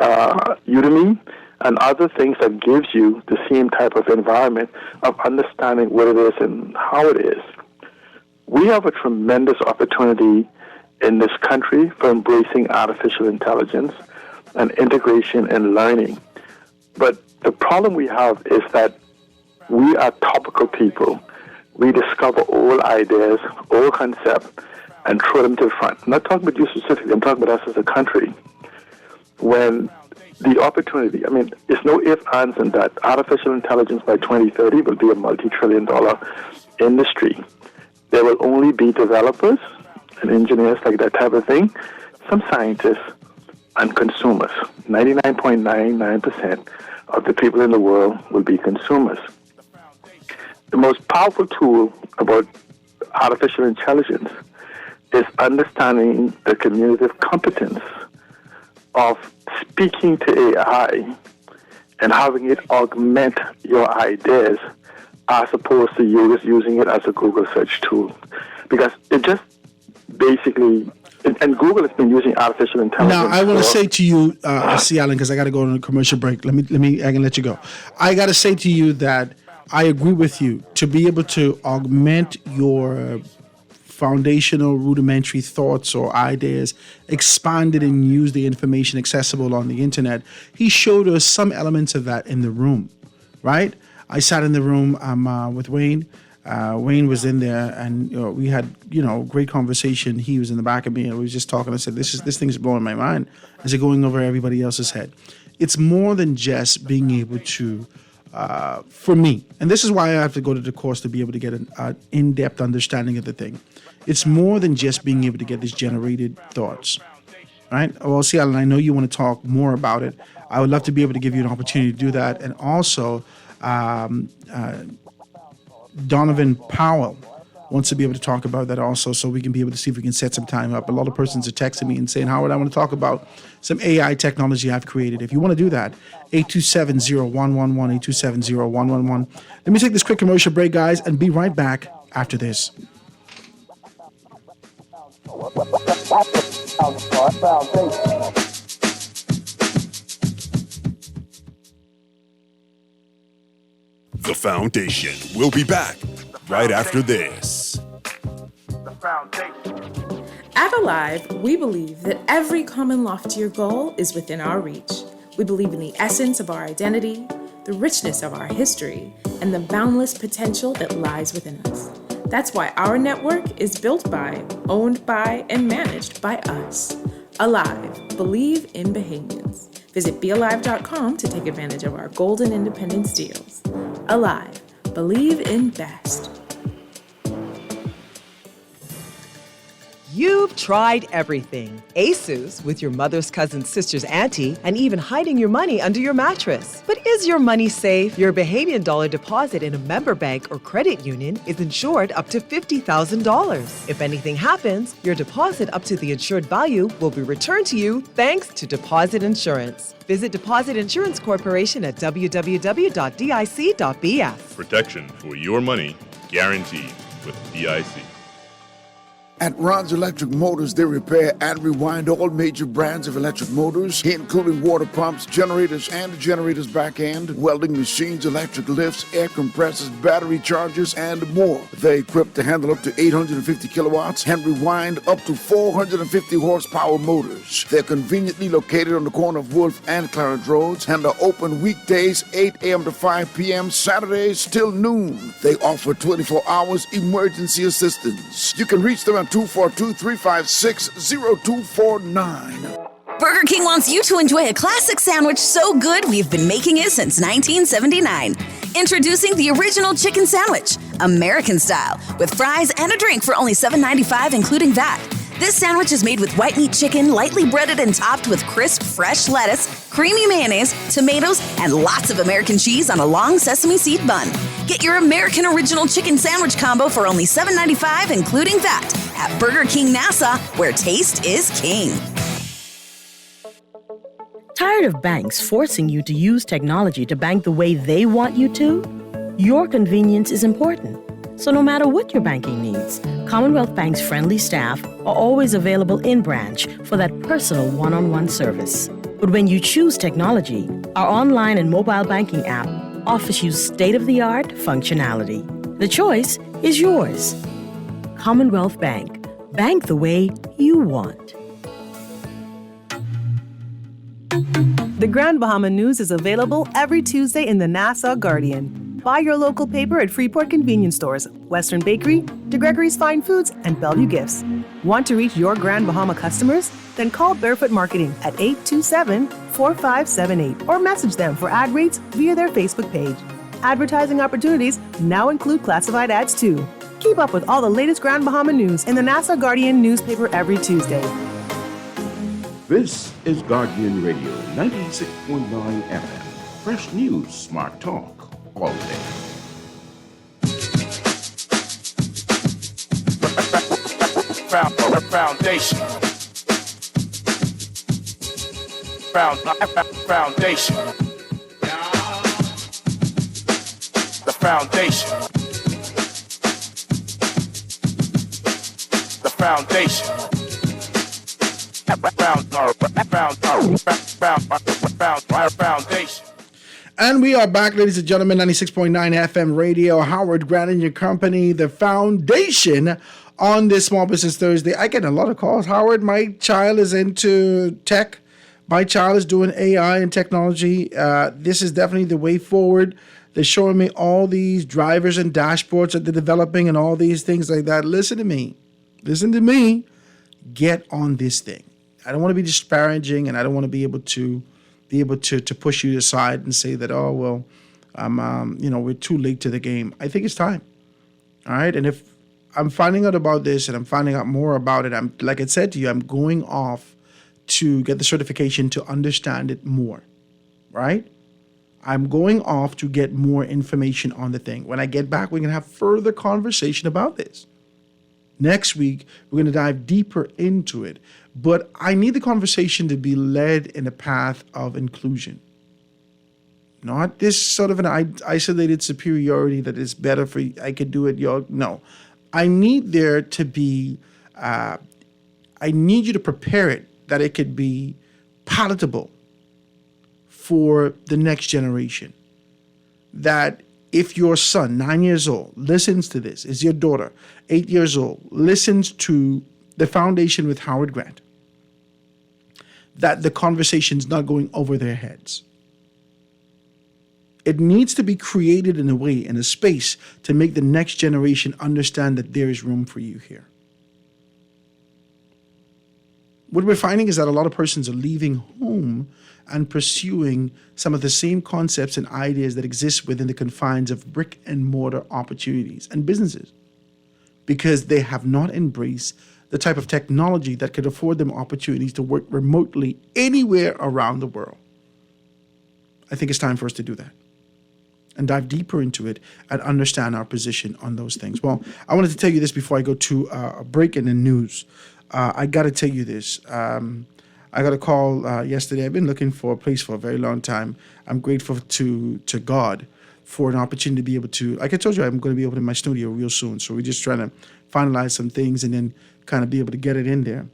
Udemy, and other things that gives you the same type of environment of understanding what it is and how it is. We have a tremendous opportunity in this country for embracing artificial intelligence and integration and learning. But the problem we have is that we are topical people. We discover old ideas, old concepts, and throw them to the front. I'm not talking about you specifically, I'm talking about us as a country. When the opportunity, I mean, it's no ifs, ands, and that artificial intelligence by 2030 will be a multi-trillion-dollar industry. There will only be developers and engineers, like that type of thing, some scientists, and consumers. 99.99% of the people in the world will be consumers. The most powerful tool about artificial intelligence is understanding the cumulative competence of speaking to AI and having it augment your ideas as opposed to you just using it as a Google search tool. Because it just basically, and Google has been using artificial intelligence. Now, I want to say to you, see, Alan, because I got to go on a commercial break. I can let you go. I got to say to you that I agree with you. To be able to augment your foundational, rudimentary thoughts or ideas, expand it and use the information accessible on the internet. He showed us some elements of that in the room, right? I sat in the room with Wayne. Wayne was in there, and we had great conversation. He was in the back of me, and we was just talking. I said, "This thing's blowing my mind." As it going over everybody else's head. It's more than just being able to, for me, and this is why I have to go to the course to be able to get an in-depth understanding of the thing. It's more than just being able to get these generated thoughts, right? Well, see, Alan, I know you want to talk more about it. I would love to be able to give you an opportunity to do that, and also. Donovan Powell wants to be able to talk about that also, so we can be able to see if we can set some time up. A lot of persons are texting me and saying, Howard, I want to talk about some AI technology I've created. If you want to do that, 827-0111, 827-0111. Let me take this quick commercial break, guys, and be right back after this. The Foundation. We'll be back right after this. At Alive, we believe that every common loftier goal is within our reach. We believe in the essence of our identity, the richness of our history, and the boundless potential that lies within us. That's why our network is built by, owned by, and managed by us. Alive. Believe in Bahamians. Visit BeAlive.com to take advantage of our Golden Independence deals. Alive. Believe in best. You've tried everything. ASUS, with your mother's cousin's sister's auntie, and even hiding your money under your mattress. But is your money safe? Your Bahamian dollar deposit in a member bank or credit union is insured up to $50,000. If anything happens, your deposit up to the insured value will be returned to you thanks to Deposit Insurance. Visit Deposit Insurance Corporation at www.dic.bf. Protection for your money guaranteed with DIC. At Ron's Electric Motors, they repair and rewind all major brands of electric motors, including water pumps, generators and the generator's back end, welding machines, electric lifts, air compressors, battery chargers, and more. They're equipped to handle up to 850 kilowatts and rewind up to 450 horsepower motors. They're conveniently located on the corner of Wolf and Clarence Roads and are open weekdays 8 a.m. to 5 p.m., Saturdays till noon. They offer 24 hours emergency assistance. You can reach them at 242-356-0249. Burger King wants you to enjoy a classic sandwich so good we've been making it since 1979. Introducing the original chicken sandwich, American style, with fries and a drink for only $7.95, including VAT. This sandwich is made with white meat chicken, lightly breaded and topped with crisp, fresh lettuce, creamy mayonnaise, tomatoes, and lots of American cheese on a long sesame seed bun. Get your American Original Chicken Sandwich combo for only $7.95, including VAT, at Burger King Nassau, where taste is king. Tired of banks forcing you to use technology to bank the way they want you to? Your convenience is important. So no matter what your banking needs, Commonwealth Bank's friendly staff are always available in branch for that personal one-on-one service. But when you choose technology, our online and mobile banking app offers you state-of-the-art functionality. The choice is yours. Commonwealth Bank. Bank the way you want. The Grand Bahama News is available every Tuesday in the Nassau Guardian. Buy your local paper at Freeport convenience stores, Western Bakery, DeGregory's Fine Foods, and Bellevue Gifts. Want to reach your Grand Bahama customers? Then call Barefoot Marketing at 827-4578 or message them for ad rates via their Facebook page. Advertising opportunities now include classified ads too. Keep up with all the latest Grand Bahama news in the Nassau Guardian newspaper every Tuesday. This is Guardian Radio 96.9 FM. Fresh news, smart talk, all day. Foundation. Foundation. The foundation. The foundation. Foundation. And we are back, ladies and gentlemen, 96.9 FM radio. Howard Grant and your company, the foundation, on this Small Business Thursday. I get a lot of calls. Howard, my child is into tech. My child is doing AI and technology. This is definitely the way forward. They're showing me all these drivers and dashboards that they're developing and all these things like that. Listen to me. Listen to me. Get on this thing. I don't want to be disparaging, and I don't want to be able to push you aside and say that, oh, well, we're too late to the game. I think it's time. All right. And if I'm finding out about this and I'm finding out more about it, I'm, like I said to you, I'm going off to get the certification to understand it more. Right. I'm going off to get more information on the thing. When I get back, we're going to have further conversation about this. Next week, we're going to dive deeper into it. But I need the conversation to be led in a path of inclusion. Not this sort of an isolated superiority that is better for you. I could do it. No. I need there to be, I need you to prepare it that it could be palatable for the next generation. That if your son, 9 years old, listens to this, is your daughter, 8 years old, listens to the foundation with Howard Grant, that the conversation's not going over their heads. It needs to be created in a way, in a space, to make the next generation understand that there is room for you here. What we're finding is that a lot of persons are leaving home and pursuing some of the same concepts and ideas that exist within the confines of brick and mortar opportunities and businesses, because they have not embraced the type of technology that could afford them opportunities to work remotely anywhere around the world. I think it's time for us to do that and dive deeper into it and understand our position on those things. Well, I wanted to tell you this before I go to a break in the news. I got to tell you this. I got a call yesterday. I've been looking for a place for a very long time. I'm grateful to God for an opportunity to be able to, like I told you, I'm going to be opening my studio real soon. So we're just trying to finalize some things and then kind of be able to get it in there.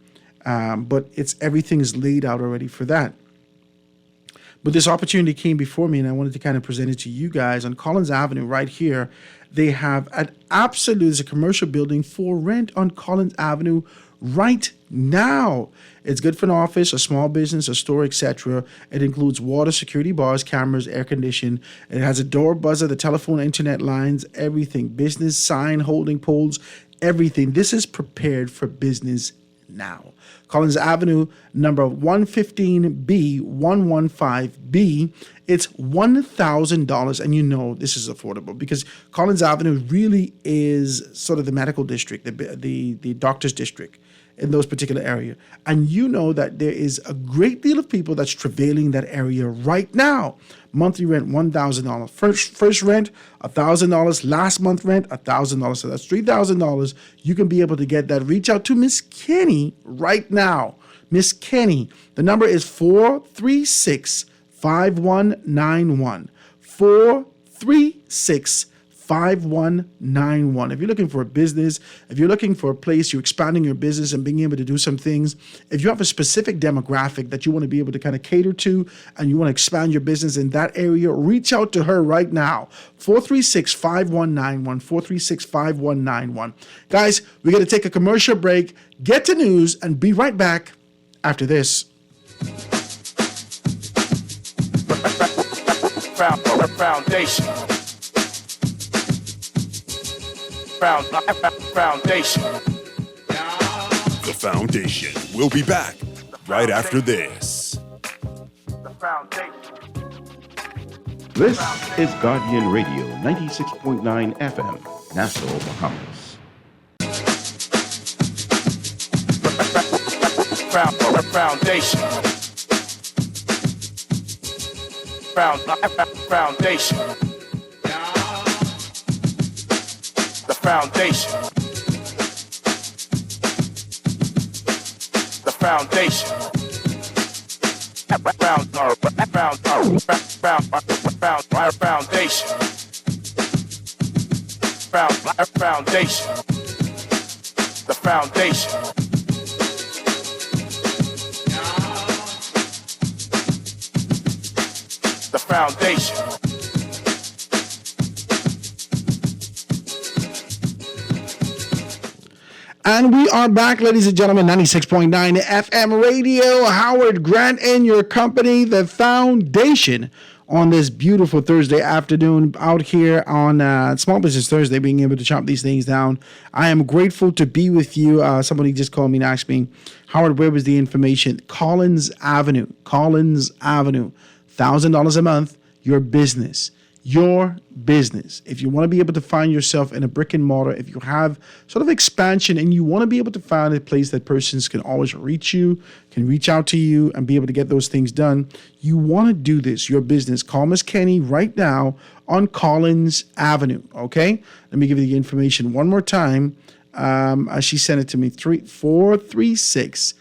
But everything is laid out already for that. But this opportunity came before me, and I wanted to kind of present it to you guys. On Collins Avenue right here, they have there's a commercial building for rent on Collins Avenue right now. It's good for an office, a small business, a store, etc. It includes water, security bars, cameras, air conditioning. It has a door buzzer, the telephone, internet lines, everything. Business, sign, holding poles, everything. This is prepared for business now. Collins Avenue, number 115B, 115B. It's $1,000, and you know this is affordable because Collins Avenue really is sort of the medical district, the doctor's district in those particular area. And you know that there is a great deal of people that's travailing that area right now. Monthly rent, $1,000. First rent, $1,000. Last month rent, $1,000. So that's $3,000. You can be able to get that. Reach out to Miss Kenny right now. Miss Kenny. The number is 436-5191. 436-5191. If you're looking for a business, if you're looking for a place, you're expanding your business and being able to do some things, if you have a specific demographic that you want to be able to kind of cater to and you want to expand your business in that area, reach out to her right now. 436-5191, 436-5191. Guys, we're going to take a commercial break, get to news, and be right back after this. Foundation. Foundation. The Foundation will be back right after this. This is Guardian Radio 96.9 FM, Nassau, Bahamas. Foundation. Foundation. The foundation. The foundation. Foundation. Foundation. The foundation. The foundation. And we are back, ladies and gentlemen, 96.9 FM radio. Howard Grant and your company, The Foundation, on this beautiful Thursday afternoon out here on Small Business Thursday, being able to chop these things down. I am grateful to be with you. Somebody just called me and asked me, Howard, where was the information? Collins Avenue, $1,000 a month, your business. Your business. If you want to be able to find yourself in a brick and mortar, if you have sort of expansion and you want to be able to find a place that persons can always reach you, can reach out to you and be able to get those things done, you want to do this, your business. Call Miss Kenny right now on Collins Avenue, okay? Let me give you the information one more time. She sent it to me, 436-5191,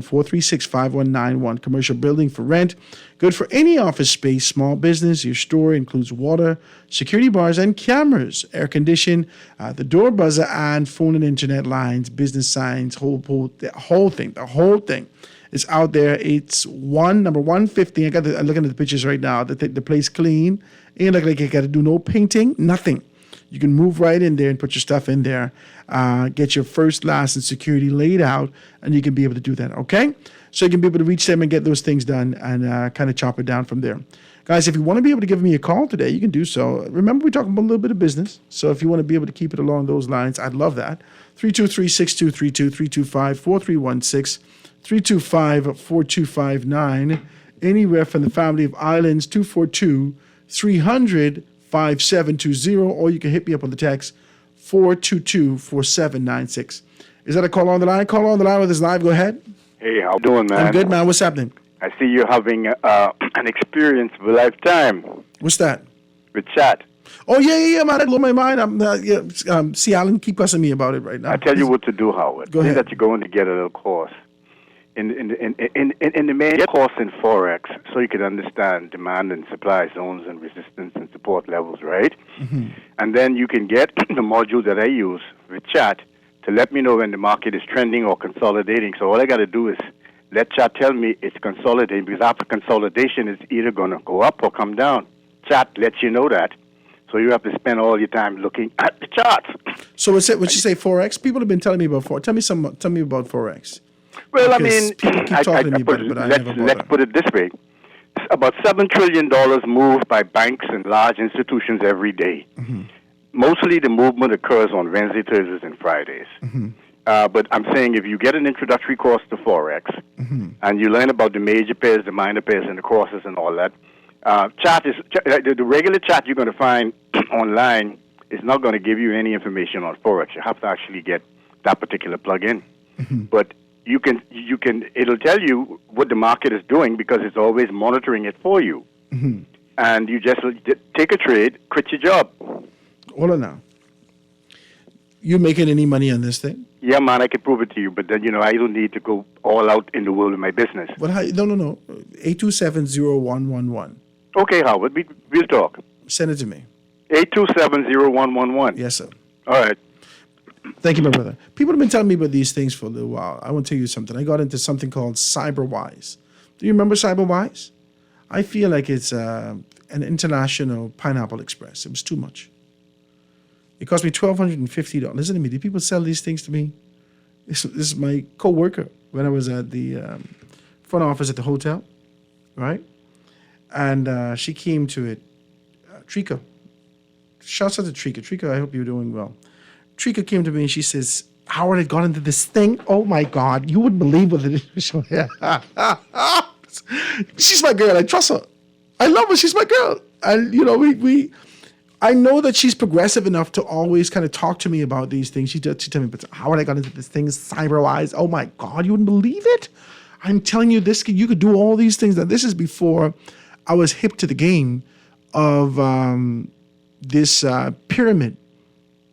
436-5191, commercial building for rent. Good for any office space, small business. Your store includes water, security bars, and cameras, air condition, the door buzzer, and phone and internet lines, business signs, the whole thing is out there. It's number 150. I'm looking at the pictures right now. The place clean. Ain't like you got to do no painting, nothing. You can move right in there and put your stuff in there, get your first, last, and security laid out, and you can be able to do that, okay? So you can be able to reach them and get those things done and kind of chop it down from there. Guys, if you want to be able to give me a call today, you can do so. Remember, we're talking about a little bit of business. So if you want to be able to keep it along those lines, I'd love that. 323-6232, 325-4316, 325-4259. Anywhere from the family of islands, 242-300-5720, or you can hit me up on the text 422-4796. Is that a call on the line? Call on the line with us live. Go ahead. Hey, how you doing, man? I'm good, man. What's happening? I see you're having an experience of a lifetime. What's that? With chat. Oh, yeah, man. That blew my mind. See, Alan, keep cussing me about it right now. I tell you what to do, Howard. Go ahead. That you're going to get a little course in the main course in Forex, so you can understand demand and supply zones and resistance and support levels, right? Mm-hmm. And then you can get the module that I use with chat to let me know when the market is trending or consolidating. So all I got to do is let chat tell me it's consolidating, because after consolidation, it's either going to go up or come down. Chat lets you know that. So you have to spend all your time looking at the charts. So what's it? What you say, Forex? People have been telling me about Forex. Tell me about Forex. Well, Because I mean, people keep talking to me about it, but I never bought let's it. put it this way: about $7 trillion moved by banks and large institutions every day. Mm-hmm. Mostly, the movement occurs on Wednesday, Thursdays, and Fridays. Mm-hmm. But I'm saying if you get an introductory course to Forex Mm-hmm. and you learn about the major pairs, the minor pairs, and the crosses and all that, the regular chat you're going to find online is not going to give you any information on Forex. You have to actually get that particular plug-in. Mm-hmm. But it'll tell you what the market is doing because it's always monitoring it for you. Mm-hmm. And you just take a trade, quit your job. Hold on now. You making any money on this thing? Yeah, man, I can prove it to you, but then, I don't need to go all out in the world of my business. But no. 827-0111. Okay, Howard, we'll talk. Send it to me. 827-0111. Yes, sir. All right. Thank you, my brother. People have been telling me about these things for a little while. I want to tell you something. I got into something called CyberWise. Do you remember CyberWise? I feel like it's an international Pineapple Express. It was too much. It cost me $1,250. Listen to me. Do people sell these things to me? This is my co-worker when I was at the front office at the hotel, right? And she came to it. Trika. Shouts out to Trika. Trika, I hope you're doing well. Trika came to me and she says, Howard had got into this thing. Oh my God, you wouldn't believe what it is. She's my girl. I trust her. I love her. She's my girl. And I know that she's progressive enough to always kind of talk to me about these things. She tell me, but Howard, I got into this thing, CyberWise. Oh my God, you wouldn't believe it. I'm telling you, you could do all these things. Now, this is before I was hip to the game of this pyramid.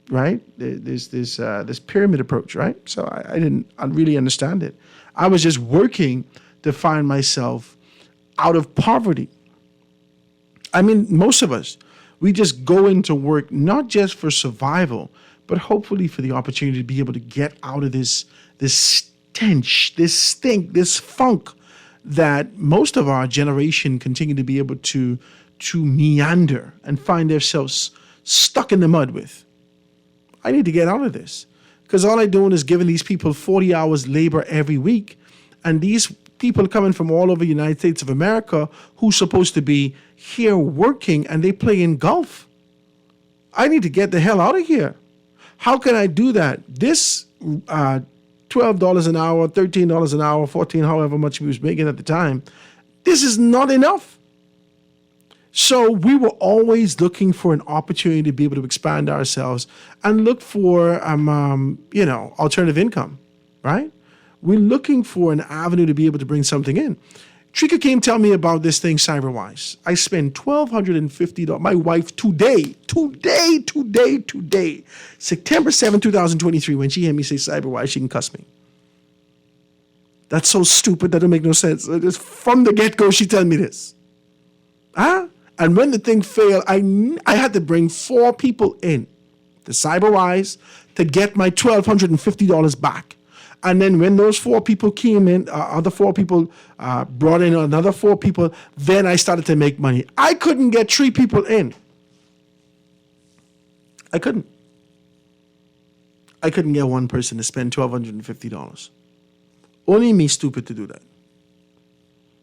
Right? There's this pyramid approach, right? So I didn't really understand it. I was just working to find myself out of poverty. I mean, most of us, we just go into work not just for survival, but hopefully for the opportunity to be able to get out of this stench, this stink, this funk that most of our generation continue to be able to meander and find themselves stuck in the mud with. I need to get out of this because all I'm doing is giving these people 40 hours labor every week. And these people coming from all over the United States of America who's supposed to be here working and they play in golf. I need to get the hell out of here. How can I do that? This $12 an hour, $13 an hour, $14, however much we was making at the time, this is not enough. So we were always looking for an opportunity to be able to expand ourselves and look for, alternative income, right? We're looking for an avenue to be able to bring something in. Trika came tell me about this thing, CyberWise. I spent $1,250. My wife today, September 7, 2023, when she heard me say CyberWise, she can cuss me. That's so stupid. That don't make no sense. Just from the get-go, she tell me this. Huh? And when the thing failed, I had to bring 4 people in to CyberWise to get my $1,250 back. And then when those 4 people came in, other 4 people brought in another 4 people, then I started to make money. I couldn't get 3 people in. I couldn't get one person to spend $1,250. Only me stupid to do that.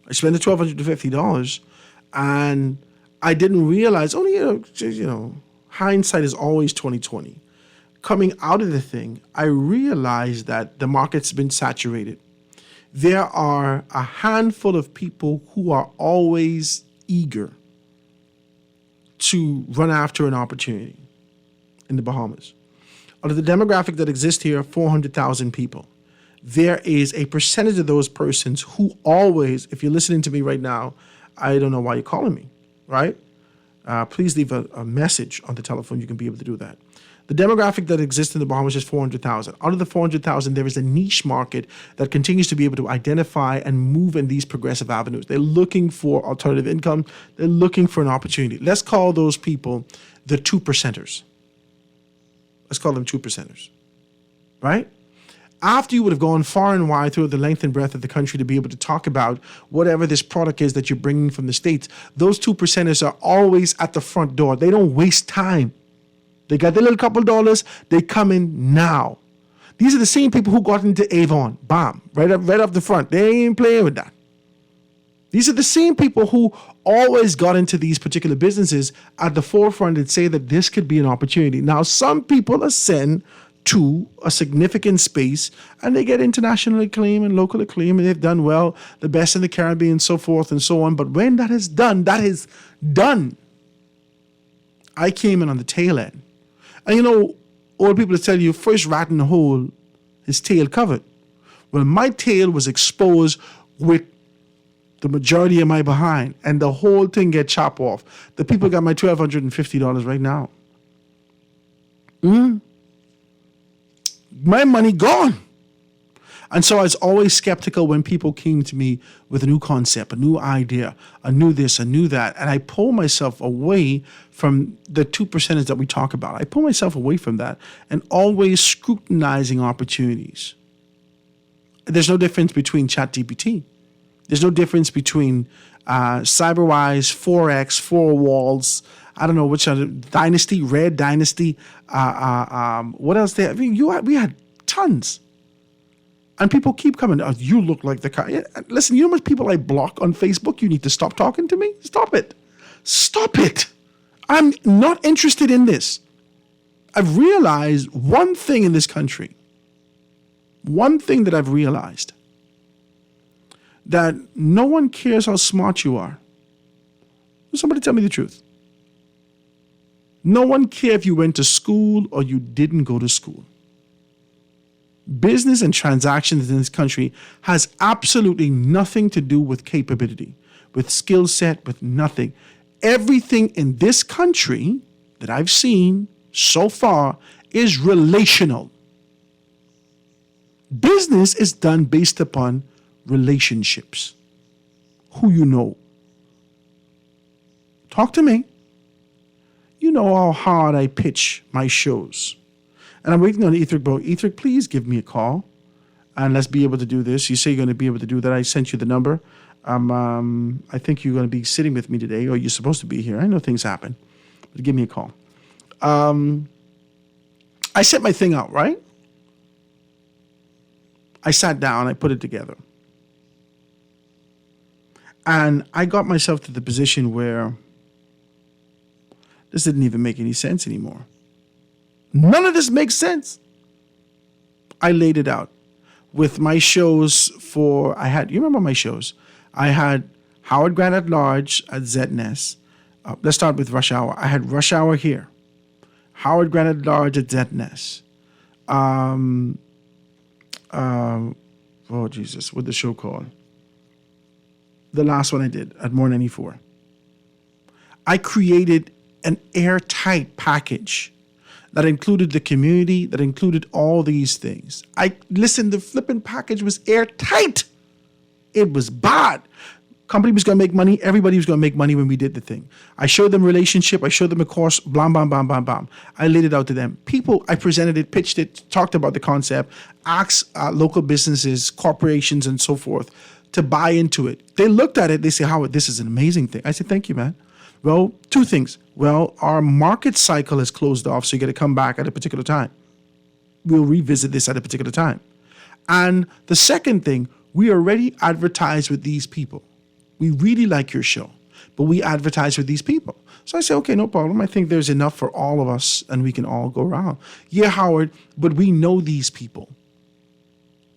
I spent the $1,250 and I didn't realize, hindsight is always 20/20. Coming out of the thing, I realized that the market's been saturated. There are a handful of people who are always eager to run after an opportunity in the Bahamas. Out of the demographic that exists here, 400,000 people. There is a percentage of those persons who always, if you're listening to me right now, I don't know why you're calling me, right? Please leave a message on the telephone. You can be able to do that. The demographic that exists in the Bahamas is 400,000. Out of the 400,000, there is a niche market that continues to be able to identify and move in these progressive avenues. They're looking for alternative income. They're looking for an opportunity. Let's call those people the 2%ers. Let's call them 2%ers, right? After you would have gone far and wide through the length and breadth of the country to be able to talk about whatever this product is that you're bringing from the States, those 2%ers are always at the front door. They don't waste time. They got their little couple dollars. They come in now. These are the same people who got into Avon. Bam. Right up the front. They ain't playing with that. These are the same people who always got into these particular businesses at the forefront and say that this could be an opportunity. Now, some people ascend to a significant space and they get international acclaim and local acclaim and they've done well, the best in the Caribbean, so forth and so on. But when that is done, that is done. I came in on the tail end. And you know, old people tell you, first rat in the hole, his tail covered. Well, my tail was exposed with the majority of my behind, and the whole thing get chopped off. The people got my $1,250 right now. My money gone. And so I was always skeptical when people came to me with a new concept, a new idea, a new this, a new that. And I pull myself away from the 2% that we talk about. I pull myself away from that and always scrutinizing opportunities. There's no difference between ChatGPT. There's no difference between CyberWise, Forex, Four Walls, I don't know which other, Dynasty, Red Dynasty, what else there? I mean, we had tons. And people keep coming, oh, you look like the guy. Listen, you know how much people I block on Facebook? You need to stop talking to me? Stop it. Stop it. I'm not interested in this. I've realized one thing in this country. One thing that I've realized. That no one cares how smart you are. Somebody tell me the truth. No one cares if you went to school or you didn't go to school. Business and transactions in this country has absolutely nothing to do with capability, with skill set, with nothing. Everything in this country that I've seen so far is relational. Business is done based upon relationships. Who you know. Talk to me. You know how hard I pitch my shows. And I'm waiting on Ethric, bro. Ethric, please give me a call. And let's be able to do this. You say you're going to be able to do that. I sent you the number. I think you're going to be sitting with me today, or you're supposed to be here. I know things happen. But give me a call. I set my thing out, right? I sat down. I put it together. And I got myself to the position where this didn't even make any sense anymore. None of this makes sense. I laid it out with my shows you remember my shows? I had Howard Grant at Large at ZNS. Let's start with Rush Hour. I had Rush Hour here. Howard Grant at Large at ZNS. Oh, Jesus, what's the show called? The last one I did at More 94. I created an airtight package that included the community, that included all these things. The flipping package was airtight. It was bad. Company was going to make money. Everybody was going to make money when we did the thing. I showed them relationship. I showed them a course. Blam, bam, bam, bam, bam. I laid it out to them. People, I presented it, pitched it, talked about the concept, asked local businesses, corporations, and so forth to buy into it. They looked at it. They say, Howard, this is an amazing thing. I said, thank you, man. Well, two things. Well, our market cycle has closed off, so you got to come back at a particular time. We'll revisit this at a particular time. And the second thing, we already advertise with these people. We really like your show, but we advertise with these people. So I say, okay, no problem. I think there's enough for all of us and we can all go around. Yeah, Howard, but we know these people.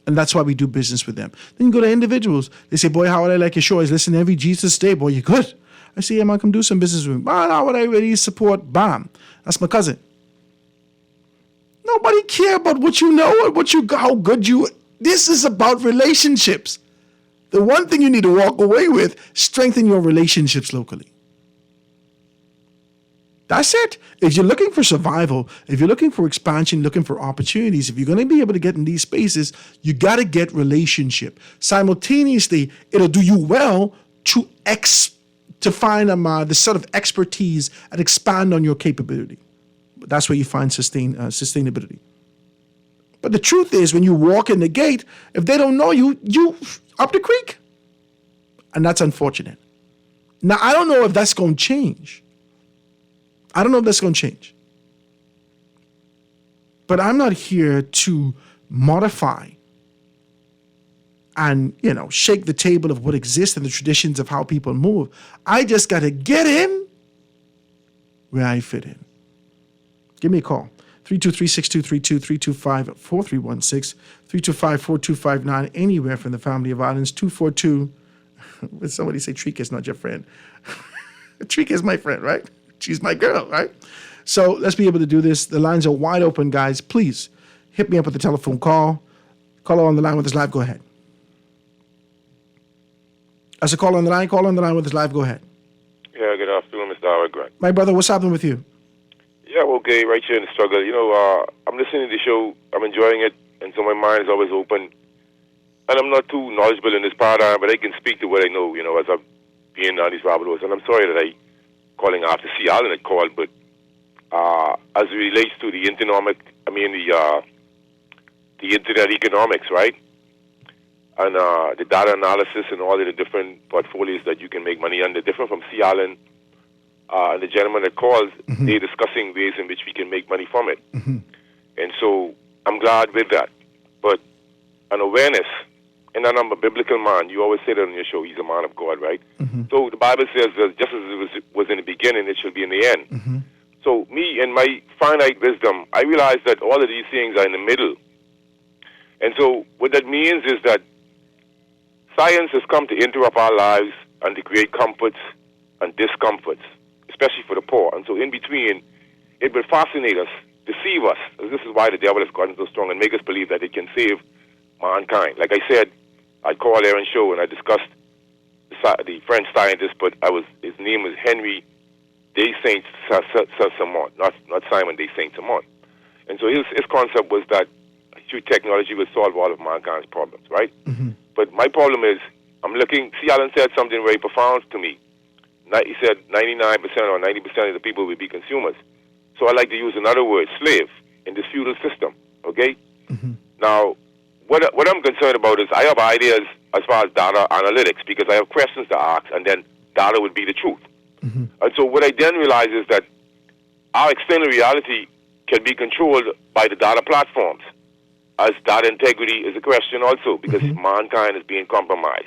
And that's why we do business with them. Then you go to individuals. They say, boy, Howard, I like your show. I listen every Jesus day. Boy, you're good. I say, yeah, man, come do some business with me. Man, Howard, I really support. Bam. That's my cousin. Nobody care about what you know or how good you. This is about relationships. The one thing you need to walk away with, strengthen your relationships locally. That's it. If you're looking for survival, if you're looking for expansion, looking for opportunities, if you're going to be able to get in these spaces, you got to get relationship. Simultaneously, it'll do you well to find the set of expertise and expand on your capability. That's where you find sustainability. But the truth is, when you walk in the gate, if they don't know you, you up the creek. And that's unfortunate. Now, I don't know if that's going to change. But I'm not here to modify and, shake the table of what exists and the traditions of how people move. I just got to get in where I fit in. Give me a call. 323-6232, 325-4316, 325-4259, anywhere from the family of islands, 242. Would somebody say Trika is not your friend? Trika is my friend, right? She's my girl, right? So let's be able to do this. The lines are wide open, guys. Please hit me up with the telephone call. Caller on the line with us live, go ahead. As a caller on the line with us live, go ahead. Yeah, good afternoon, Mr. Howard Grant. My brother, what's happening with you? Yeah, okay, right here in the struggle. I'm listening to the show. I'm enjoying it, and so my mind is always open. And I'm not too knowledgeable in this paradigm, but I can speak to what I know, as I'm being on these rabbit holes. And I'm sorry that I calling after Seattle and it called, but as it relates to the internet economics, right? And the data analysis and all of the different portfolios that you can make money on, they're different from Sea Island. And the gentleman that called, they're discussing ways in which we can make money from it. And so I'm glad with that. But an awareness, and I'm a biblical man. You always say that on your show, he's a man of God, right? So the Bible says that just as it was in the beginning, it shall be in the end. So me and my finite wisdom, I realize that all of these things are in the middle. And so what that means is that science has come to interrupt our lives and to create comforts and discomforts, especially for the poor. And so in between, it will fascinate us, deceive us. This is why the devil has gotten so strong and make us believe that it can save mankind. Like I said, I called Aaron Show and I discussed the French scientist, but his name was Henry de Saint-Simon, not Simon de Saint-Simon. And so his concept was that through technology will solve all of mankind's problems, right? But my problem is, I'm looking, C. Allen said something very profound to me. He said 99% or 90% of the people will be consumers. So I like to use another word, slave, in this feudal system, okay? Now, what I'm concerned about is I have ideas as far as data analytics because I have questions to ask, and then data would be the truth. And so what I then realize is that our external reality can be controlled by the data platforms, as data integrity is a question also because mankind is being compromised.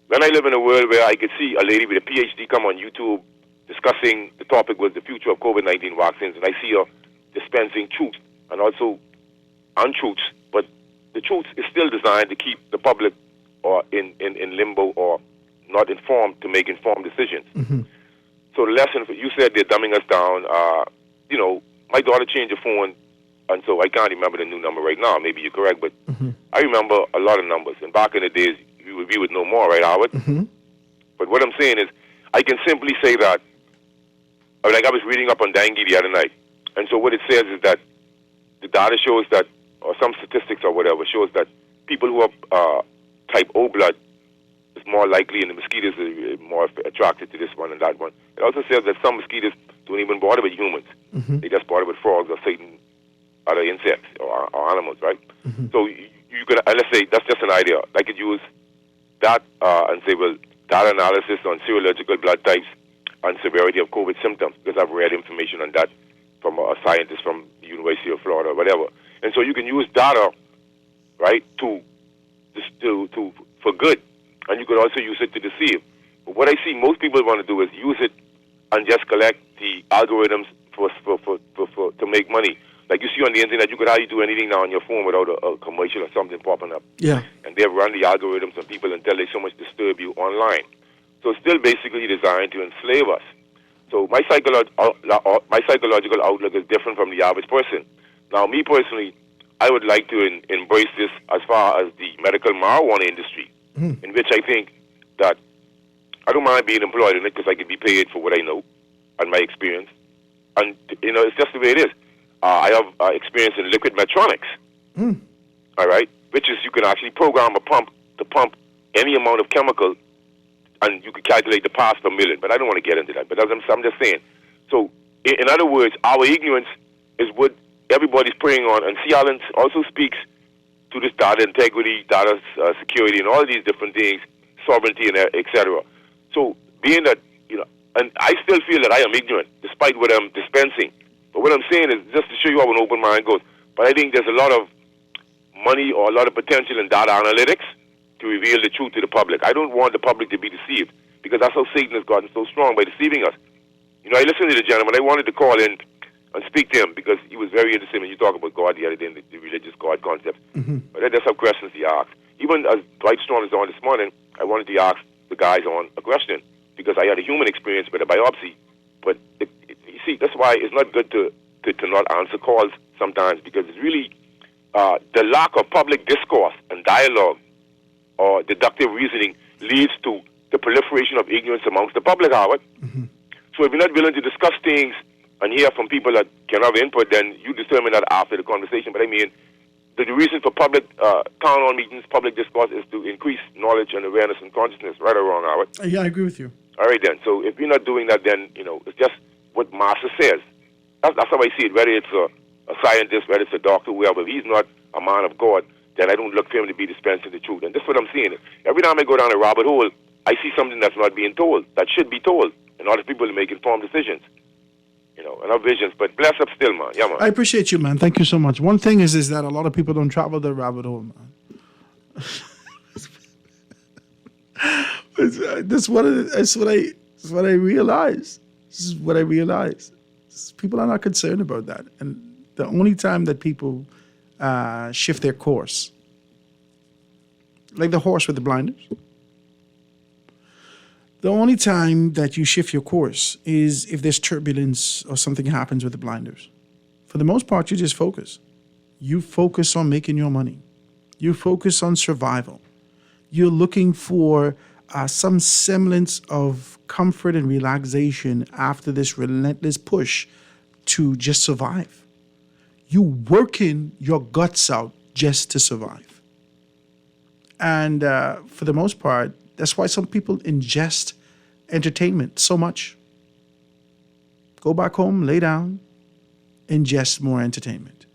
Then I live in a world where I could see a lady with a PhD come on YouTube discussing the topic was the future of COVID-19 vaccines, and I see her dispensing truth and also untruths, but the truth is still designed to keep the public or in limbo or not informed to make informed decisions. So the lesson, you said they're dumbing us down. My daughter changed her phone, and so I can't remember the new number right now. Maybe you're correct, but I remember a lot of numbers. And back in the days, we would know more, right, Howard? But what I'm saying is, I can simply say that, like I was reading up on dengue the other night, and so what it says is that the data shows that, or some statistics or whatever, shows that people who are type O blood is more likely, and the mosquitoes are more attracted to this one and that one. It also says that some mosquitoes don't even bother with humans. They just bother with frogs or certain other insects or animals, right? So you could, let's say, that's just an idea. I could use that and say, well, data analysis on serological blood types and severity of COVID symptoms, because I've read information on that from a scientist from the University of Florida or whatever. And so you can use data, right, to for good, and you could also use it to deceive. But what I see most people want to do is use it and just collect the algorithms to make money. Like you see on the internet, you could hardly do anything now on your phone without a commercial or something popping up. Yeah. And they've run the algorithms on people until they so much disturb you online. So it's still basically designed to enslave us. So my psychological outlook is different from the average person. Now, me personally, I would like to embrace this as far as the medical marijuana industry, in which I think that I don't mind being employed in it because I can be paid for what I know and my experience. And, it's just the way it is. I have experience in liquid metronics, all right, which is you can actually program a pump to pump any amount of chemical, and you can calculate the parts per million. But I don't want to get into that. But as I'm just saying. So, in other words, our ignorance is what everybody's preying on. And C. Allen also speaks to this data integrity, data security, and all these different things, sovereignty, and et cetera. So, being that, and I still feel that I am ignorant, despite what I'm dispensing. But what I'm saying is just to show you how an open mind goes. But I think there's a lot of money or a lot of potential in data analytics to reveal the truth to the public. I don't want the public to be deceived because that's how Satan has gotten so strong by deceiving us. I listened to the gentleman. I wanted to call in and speak to him because he was very interested when you talk about God the other day and the religious God concept. But there's some questions he asked. Even as Dwight Strong is on this morning, I wanted to ask the guys on a question because I had a human experience with a biopsy. But you see, that's why it's not good to not answer calls sometimes because it's really the lack of public discourse and dialogue or deductive reasoning leads to the proliferation of ignorance amongst the public, Howard. So if you're not willing to discuss things and hear from people that can have input, then you determine that after the conversation. But I mean, the reason for public town hall meetings, public discourse, is to increase knowledge and awareness and consciousness, right or wrong, Howard? Yeah, I agree with you. All right, then. So if you're not doing that, then, it's just what Master says. That's how I see it, whether it's a scientist, whether it's a doctor, whoever. If he's not a man of God, then I don't look for him to be dispensing the truth. And that's what I'm seeing. Every time I go down a rabbit hole, I see something that's not being told, that should be told, in order for people to make informed decisions. And our visions. But bless up still, man. Yeah, man. I appreciate you, man. Thank you so much. One thing is that a lot of people don't travel the rabbit hole, man. That's what I realize. This is what I realize. People are not concerned about that. And the only time that people shift their course, like the horse with the blinders, the only time that you shift your course is if there's turbulence or something happens with the blinders. For the most part, you just focus. You focus on making your money. You focus on survival. You're looking for some semblance of comfort and relaxation after this relentless push to just survive. You working your guts out just to survive. And for the most part, that's why some people ingest entertainment so much. Go back home, lay down, ingest more entertainment.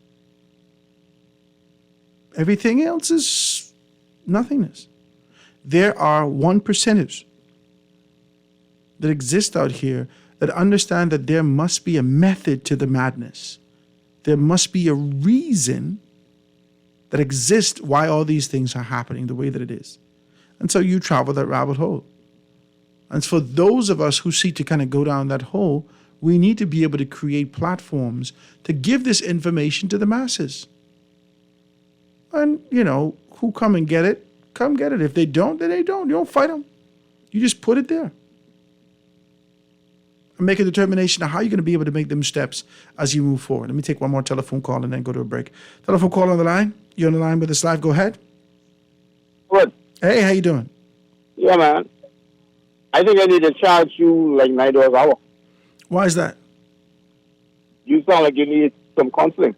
Everything else is nothingness. There are 1%ers that exist out here that understand that there must be a method to the madness. There must be a reason that exists why all these things are happening the way that it is. And so you travel that rabbit hole. And for those of us who seek to kind of go down that hole, we need to be able to create platforms to give this information to the masses. And, who come and get it, come get it. If they don't, then they don't. You don't fight them. You just put it there. And make a determination of how you're going to be able to make them steps as you move forward. Let me take one more telephone call and then go to a break. Telephone call on the line. You're on the line with us live. Go ahead. Good. Hey, how you doing? Yeah, man. I think I need to charge you like $9 an hour. Why is that? You sound like you need some counseling.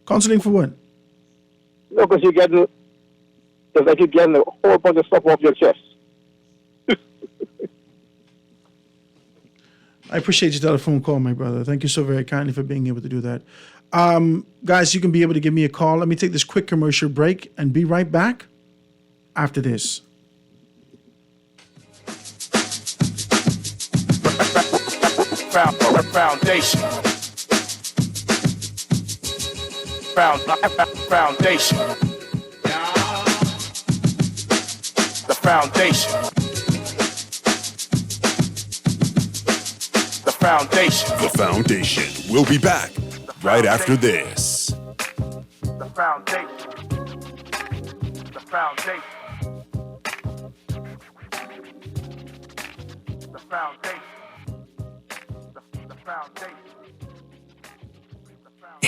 Counseling for what? No, because it's like you're getting a whole bunch of stuff off your chest. I appreciate your telephone call, my brother. Thank you so very kindly for being able to do that. Guys, you can be able to give me a call. Let me take this quick commercial break and be right back after this. Foundation. Foundation. The foundation. The foundation. The Foundation. We'll be back right after this. The foundation. The foundation. The foundation. The foundation.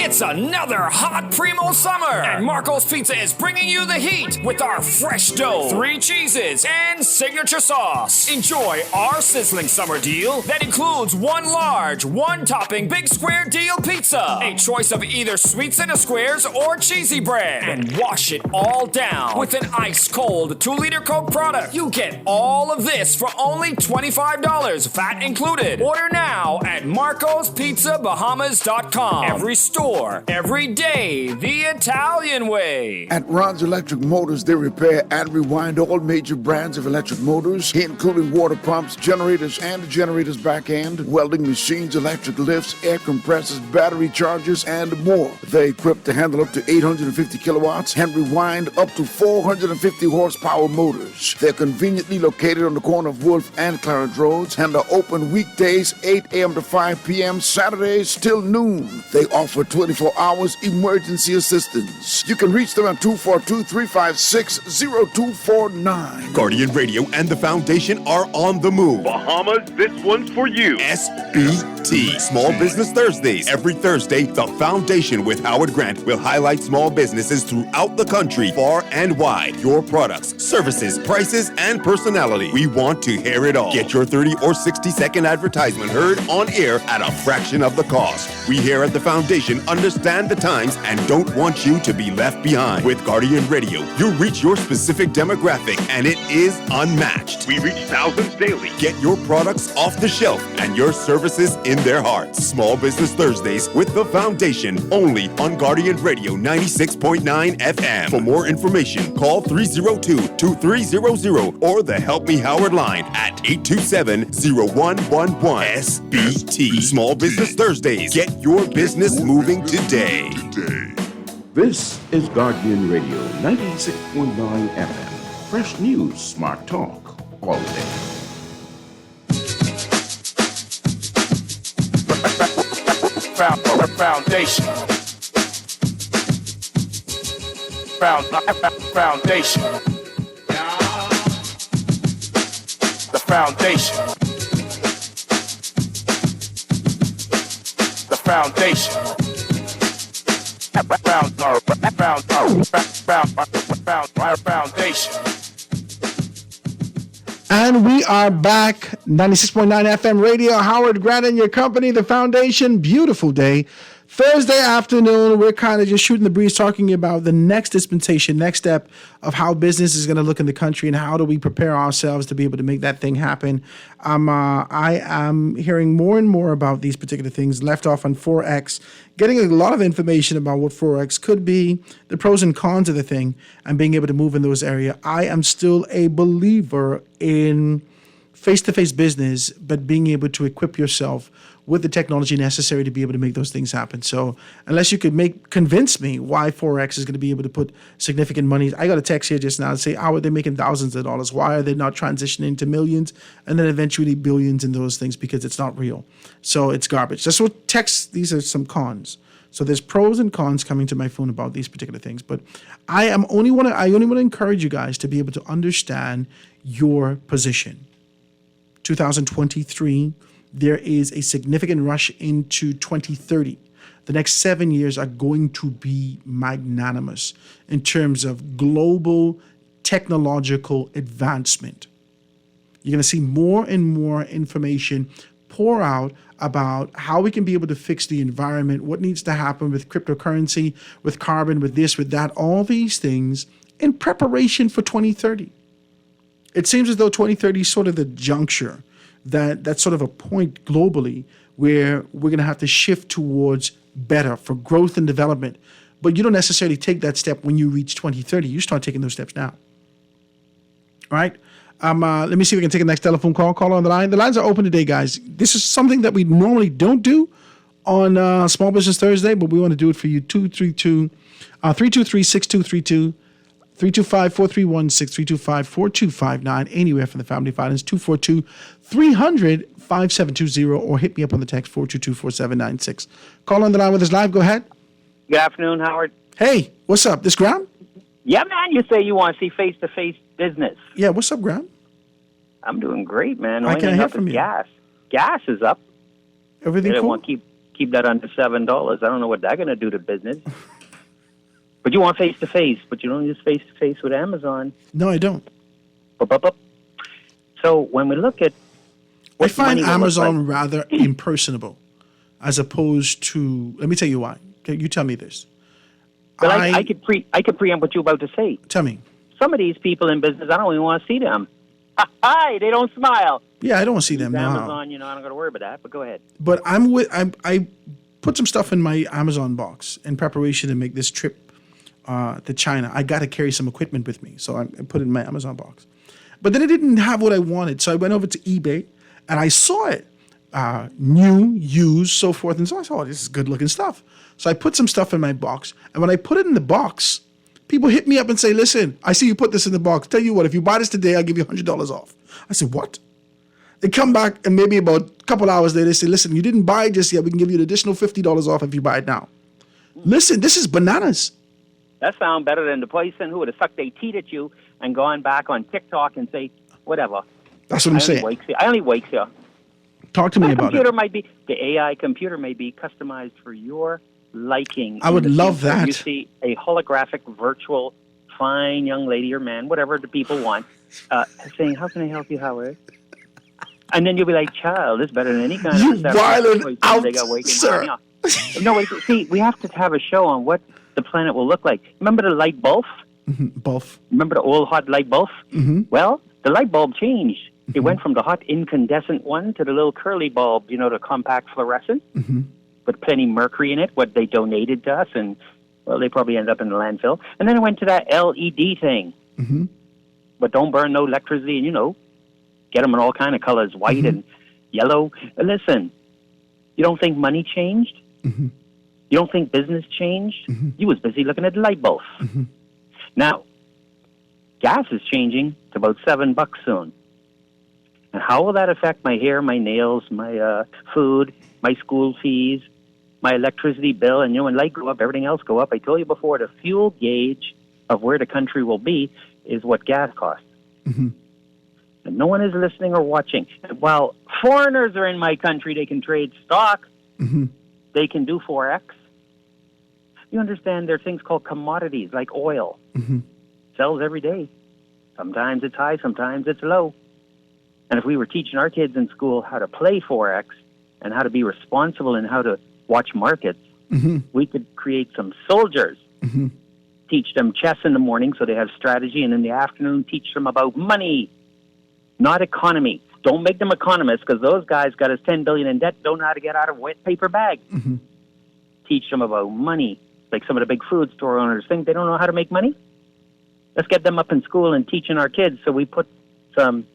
It's another hot primo summer, and Marco's Pizza is bringing you the heat with our fresh dough, 3 cheeses, and signature sauce. Enjoy our sizzling summer deal that includes 1 large, 1-topping big square deal pizza, a choice of either sweet center squares or cheesy bread, and wash it all down with an ice-cold 2-liter Coke product. You get all of this for only $25, VAT included. Order now at MarcosPizzaBahamas.com. Every store, every day, the Italian way. At Ron's Electric Motors, they repair and rewind all major brands of electric motors, including water pumps, generators and the generator's back end, welding machines, electric lifts, air compressors, battery chargers, and more. They equipped to handle up to 850 kilowatts and rewind up to 450 horsepower motors. They're conveniently located on the corner of Wolf and Clarence Roads and are open weekdays 8 a.m. to 5 p.m., Saturdays till noon. They offer 24 hours emergency assistance. You can reach them at 242-356-0249. Guardian Radio and the Foundation are on the move. Bahamas, this one's for you. SBT, Small Business Thursdays. Every Thursday, the Foundation with Howard Grant will highlight small businesses throughout the country, far and wide. Your products, services, prices, and personality. We want to hear it all. Get your 30 or 60-second advertisement heard on air at a fraction of the cost. We here at the Foundation understand the times and don't want you to be left behind. With Guardian Radio, you reach your specific demographic and it is unmatched. We reach thousands daily. Get your products off the shelf and your services in their hearts. Small Business Thursdays with the Foundation, only on Guardian Radio 96.9 FM. For more information, call 302-2300 or the Help Me Howard line at 827-0111. SBT, Small Business Thursdays. Get your business moving today. This is Guardian Radio 96.9 FM. Fresh news, smart talk, all day. Foundation. Foundation. The foundation. The foundation. Foundation. And we are back, 96.9 FM radio, Howard Grant and your company, the Foundation. Beautiful day. Thursday afternoon, we're kind of just shooting the breeze, talking about the next dispensation, next step of how business is going to look in the country and how do we prepare ourselves to be able to make that thing happen. I am hearing more and more about these particular things, left off on Forex, getting a lot of information about what Forex could be, the pros and cons of the thing, and being able to move in those areas. I am still a believer in face-to-face business, but being able to equip yourself with the technology necessary to be able to make those things happen. So unless you could convince me why Forex is going to be able to put significant money. I got a text here just now to say, how are they making thousands of dollars? Why are they not transitioning to millions and then eventually billions in those things? Because it's not real. So it's garbage. That's what text. These are some cons. So there's pros and cons coming to my phone about these particular things. But I only want to encourage you guys to be able to understand your position. 2023, there is a significant rush into 2030. The next 7 years are going to be magnanimous in terms of global technological advancement. You're going to see more and more information pour out about how we can be able to fix the environment, what needs to happen with cryptocurrency, with carbon, with this, with that, all these things in preparation for 2030. It seems as though 2030 is sort of the juncture, that's sort of a point globally where we're going to have to shift towards better for growth and development. But you don't necessarily take that step when you reach 2030. You start taking those steps now. All right? Let me see if we can take a next telephone call. Call on the line. The lines are open today, guys. This is something that we normally don't do on Small Business Thursday, but we want to do it for you. 323-6232. 325-431-6, 325-4259, anywhere from the Family Finance, 242-300-5720, or hit me up on the text, 422-4796. Call on the line with us live. Go ahead. Good afternoon, Howard. Hey, what's up? This Graham? Yeah, man, you say you want to see face-to-face business. Yeah, what's up, Graham? I'm doing great, man. I can't hear from you. Gas is up. Everything they cool? want to keep that under $7. I don't know what that's going to do to business. But you want face-to-face, but you don't use face-to-face with Amazon. No, I don't. So when we look at I find Amazon rather impersonable as opposed to, let me tell you why. Okay, you tell me this. But I could preempt what you're about to say. Tell me. Some of these people in business, I don't even want to see them. Hi, they don't smile. Yeah, I don't want to see them now. Amazon, I don't got to worry about that, but go ahead. But I put some stuff in my Amazon box in preparation to make this trip to China. I got to carry some equipment with me, so I put it in my Amazon box. But then it didn't have what I wanted, so I went over to eBay and I saw it, new, used, so forth, and so I saw, this is good looking stuff. So I put some stuff in my box, and when I put it in the box, people hit me up and say, listen, I see you put this in the box. Tell you what, if you buy this today, I'll give you $100 off. I said, what? They come back and maybe about a couple hours later, they say, listen, you didn't buy it just yet. We can give you an additional $50 off if you buy it now. Listen, this is bananas. That sounds better than the person who would have sucked their teeth at you and gone back on TikTok and say, whatever. That's what I'm saying. I only wakes you. Talk to me about it. The AI computer may be customized for your liking. I would love that. You see a holographic, virtual, fine young lady or man, whatever the people want, saying, how can I help you, Howard? And then you'll be like, child, this is better than any kind you of... You wildin' out, sir. No, wait, see, we have to have a show on what the planet will look like. Remember the light bulb? Mm-hmm. Bulb. Remember the old hot light bulb? Mm-hmm. Well, the light bulb changed. It went from the hot incandescent one to the little curly bulb, the compact fluorescent, with plenty of mercury in it, what they donated to us, and, well, they probably end up in the landfill. And then it went to that LED thing. Mm-hmm. But don't burn no electricity, and, get them in all kind of colors, white and yellow. And listen, you don't think money changed? Mm-hmm. You don't think business changed? Mm-hmm. You was busy looking at the light bulbs. Mm-hmm. Now, gas is changing to about $7 soon. And how will that affect my hair, my nails, my food, my school fees, my electricity bill? And, when light go up, everything else go up. I told you before, the fuel gauge of where the country will be is what gas costs. Mm-hmm. And no one is listening or watching. And while foreigners are in my country, they can trade stock. Mm-hmm. They can do Forex. You understand there are things called commodities, like oil. Mm-hmm. Sells every day. Sometimes it's high, sometimes it's low. And if we were teaching our kids in school how to play Forex and how to be responsible and how to watch markets, we could create some soldiers. Mm-hmm. Teach them chess in the morning so they have strategy, and in the afternoon teach them about money, not economy. Don't make them economists, because those guys got us $10 billion in debt, don't know how to get out of a wet paper bag. Mm-hmm. Teach them about money, like some of the big food store owners think they don't know how to make money. Let's get them up in school and teaching our kids. So we put some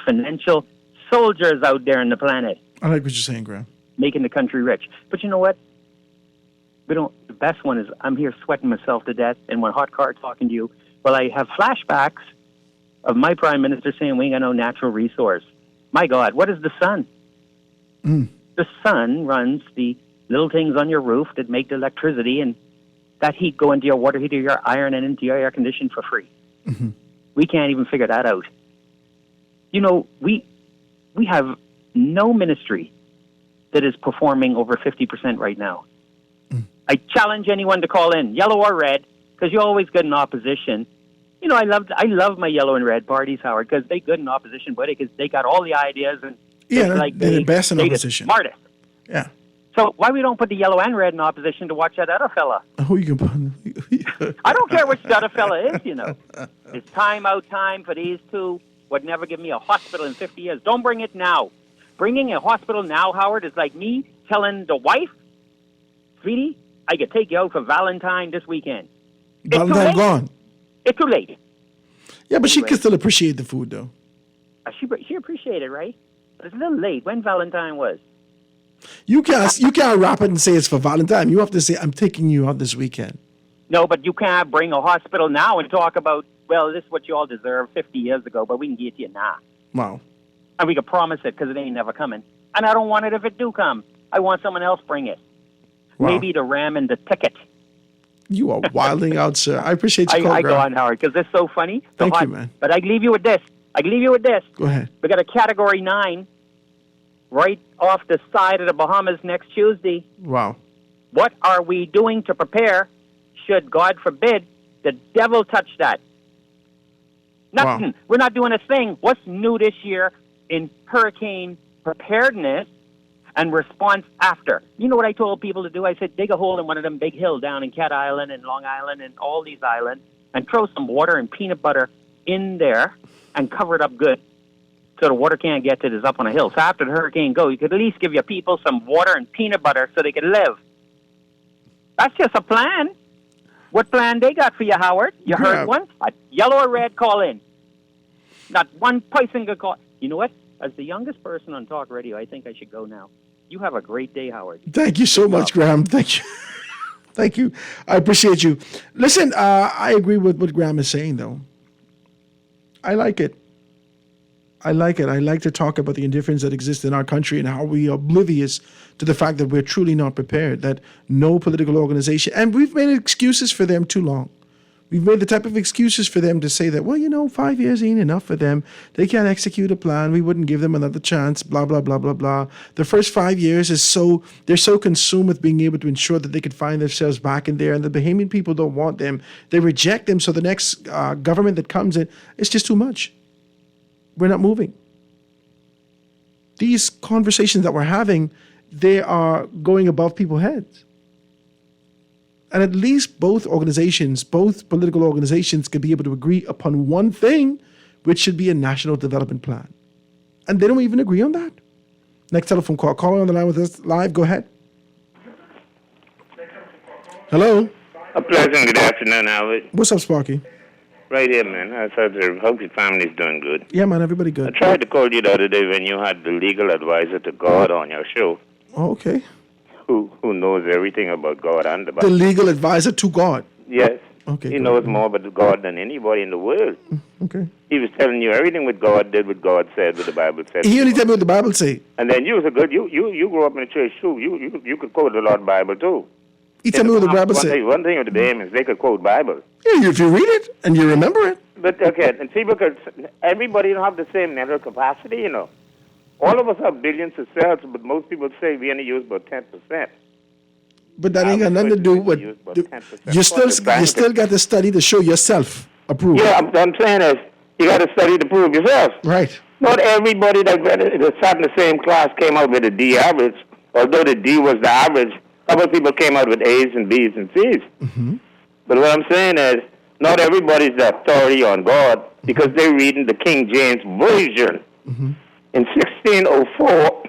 financial soldiers out there in the planet. I like what you're saying, Graham. Making the country rich. But you know what? The best one is I'm here sweating myself to death, and when hot car talking to you, well, I have flashbacks of my prime minister saying we ain't got no natural resource. My God, what is the sun? The sun runs the little things on your roof that make the electricity, and that heat go into your water heater, your iron, and into your air condition for free. Mm-hmm. We can't even figure that out. We have no ministry that is performing over 50% right now. I challenge anyone to call in, yellow or red, because you always get an opposition. I love my yellow and red parties, Howard, because they good in opposition, but because they got all the ideas and they're the best in opposition. The smartest. Yeah. So why we don't put the yellow and red in opposition to watch that other fella? Who you can put? I don't care which the other fella is. It's time out time for these two. Would never give me a hospital in 50 years. Don't bring it now. Bringing a hospital now, Howard, is like me telling the wife, sweetie, I could take you out for Valentine this weekend. Valentine gone. It's too late. Yeah, but she can still appreciate the food, though. She appreciated it, right? But it's a little late. When Valentine was? You can't wrap it and say it's for Valentine. You have to say, I'm taking you out this weekend. No, but you can't bring a hospital now and talk about, well, this is what you all deserved 50 years ago, but we can get you now. Wow. And we can promise it because it ain't never coming. And I don't want it if it do come. I want someone else bring it. Wow. Maybe the ram and the ticket. You are wilding out, sir. I appreciate you calling. I go on, Howard, because it's so funny. Thank you, man. But I leave you with this. Go ahead. We got a Category 9 right off the side of the Bahamas next Tuesday. Wow. What are we doing to prepare should, God forbid, the devil touch that? Nothing. Wow. We're not doing a thing. What's new this year in hurricane preparedness and response after? You know what I told people to do? I said, dig a hole in one of them big hills down in Cat Island and Long Island and all these islands and throw some water and peanut butter in there and cover it up good so the water can't get to this up on a hill. So after the hurricane goes, you could at least give your people some water and peanut butter so they could live. That's just a plan. What plan they got for you, Howard? You heard one? A yellow or red, call in. Not one person could call. You know what? As the youngest person on talk radio, I think I should go now. You have a great day, Howard. Thank you so much, Graham. Thank you. Thank you. I appreciate you. Listen, I agree with what Graham is saying, though. I like it. I like it. I like to talk about the indifference that exists in our country and how we are oblivious to the fact that we're truly not prepared, that no political organization, and we've made excuses for them too long. We've made the type of excuses for them to say that, well, 5 years ain't enough for them. They can't execute a plan. We wouldn't give them another chance, blah, blah, blah, blah, blah. The first 5 years they're so consumed with being able to ensure that they could find themselves back in there. And the Bahamian people don't want them. They reject them. So the next government that comes in, it's just too much. We're not moving. These conversations that we're having, they are going above people's heads. And at least both political organizations could be able to agree upon one thing, which should be a national development plan. And they don't even agree on that. Next telephone call. Caller on the line with us live. Go ahead. Hello. A pleasant good afternoon, Howard. What's up, Sparky? Right here, man. I hope your family's doing good. Yeah, man. Everybody good. I tried to call you the other day when you had the legal advisor to God on your show. Oh, okay. Who knows everything about God and the Bible. The legal advisor to God. Yes. Okay. He knows more about God than anybody in the world. Okay. He was telling you everything what God did, what God said, what the Bible said. He only tell me what the Bible say. And then you was a good. You grew up in the church too. You could quote the Lord Bible too. He tell me what the Bible say. One thing with the Bahamians, they could quote Bible. Yeah, if you read it and you remember it. But okay, and see, because everybody don't have the same mental capacity, you know. All of us have billions of cells, but most people say we only use about 10%. But that ain't got nothing to do with. You still got to study to show yourself approved. Yeah, I'm saying is you got to study to prove yourself. Right. Not everybody that sat in the same class came out with a D average, although the D was the average. Other people came out with A's and B's and C's. Mm-hmm. But what I'm saying is, not everybody's the authority on God because they're reading the King James Version. Mm-hmm. In 1604,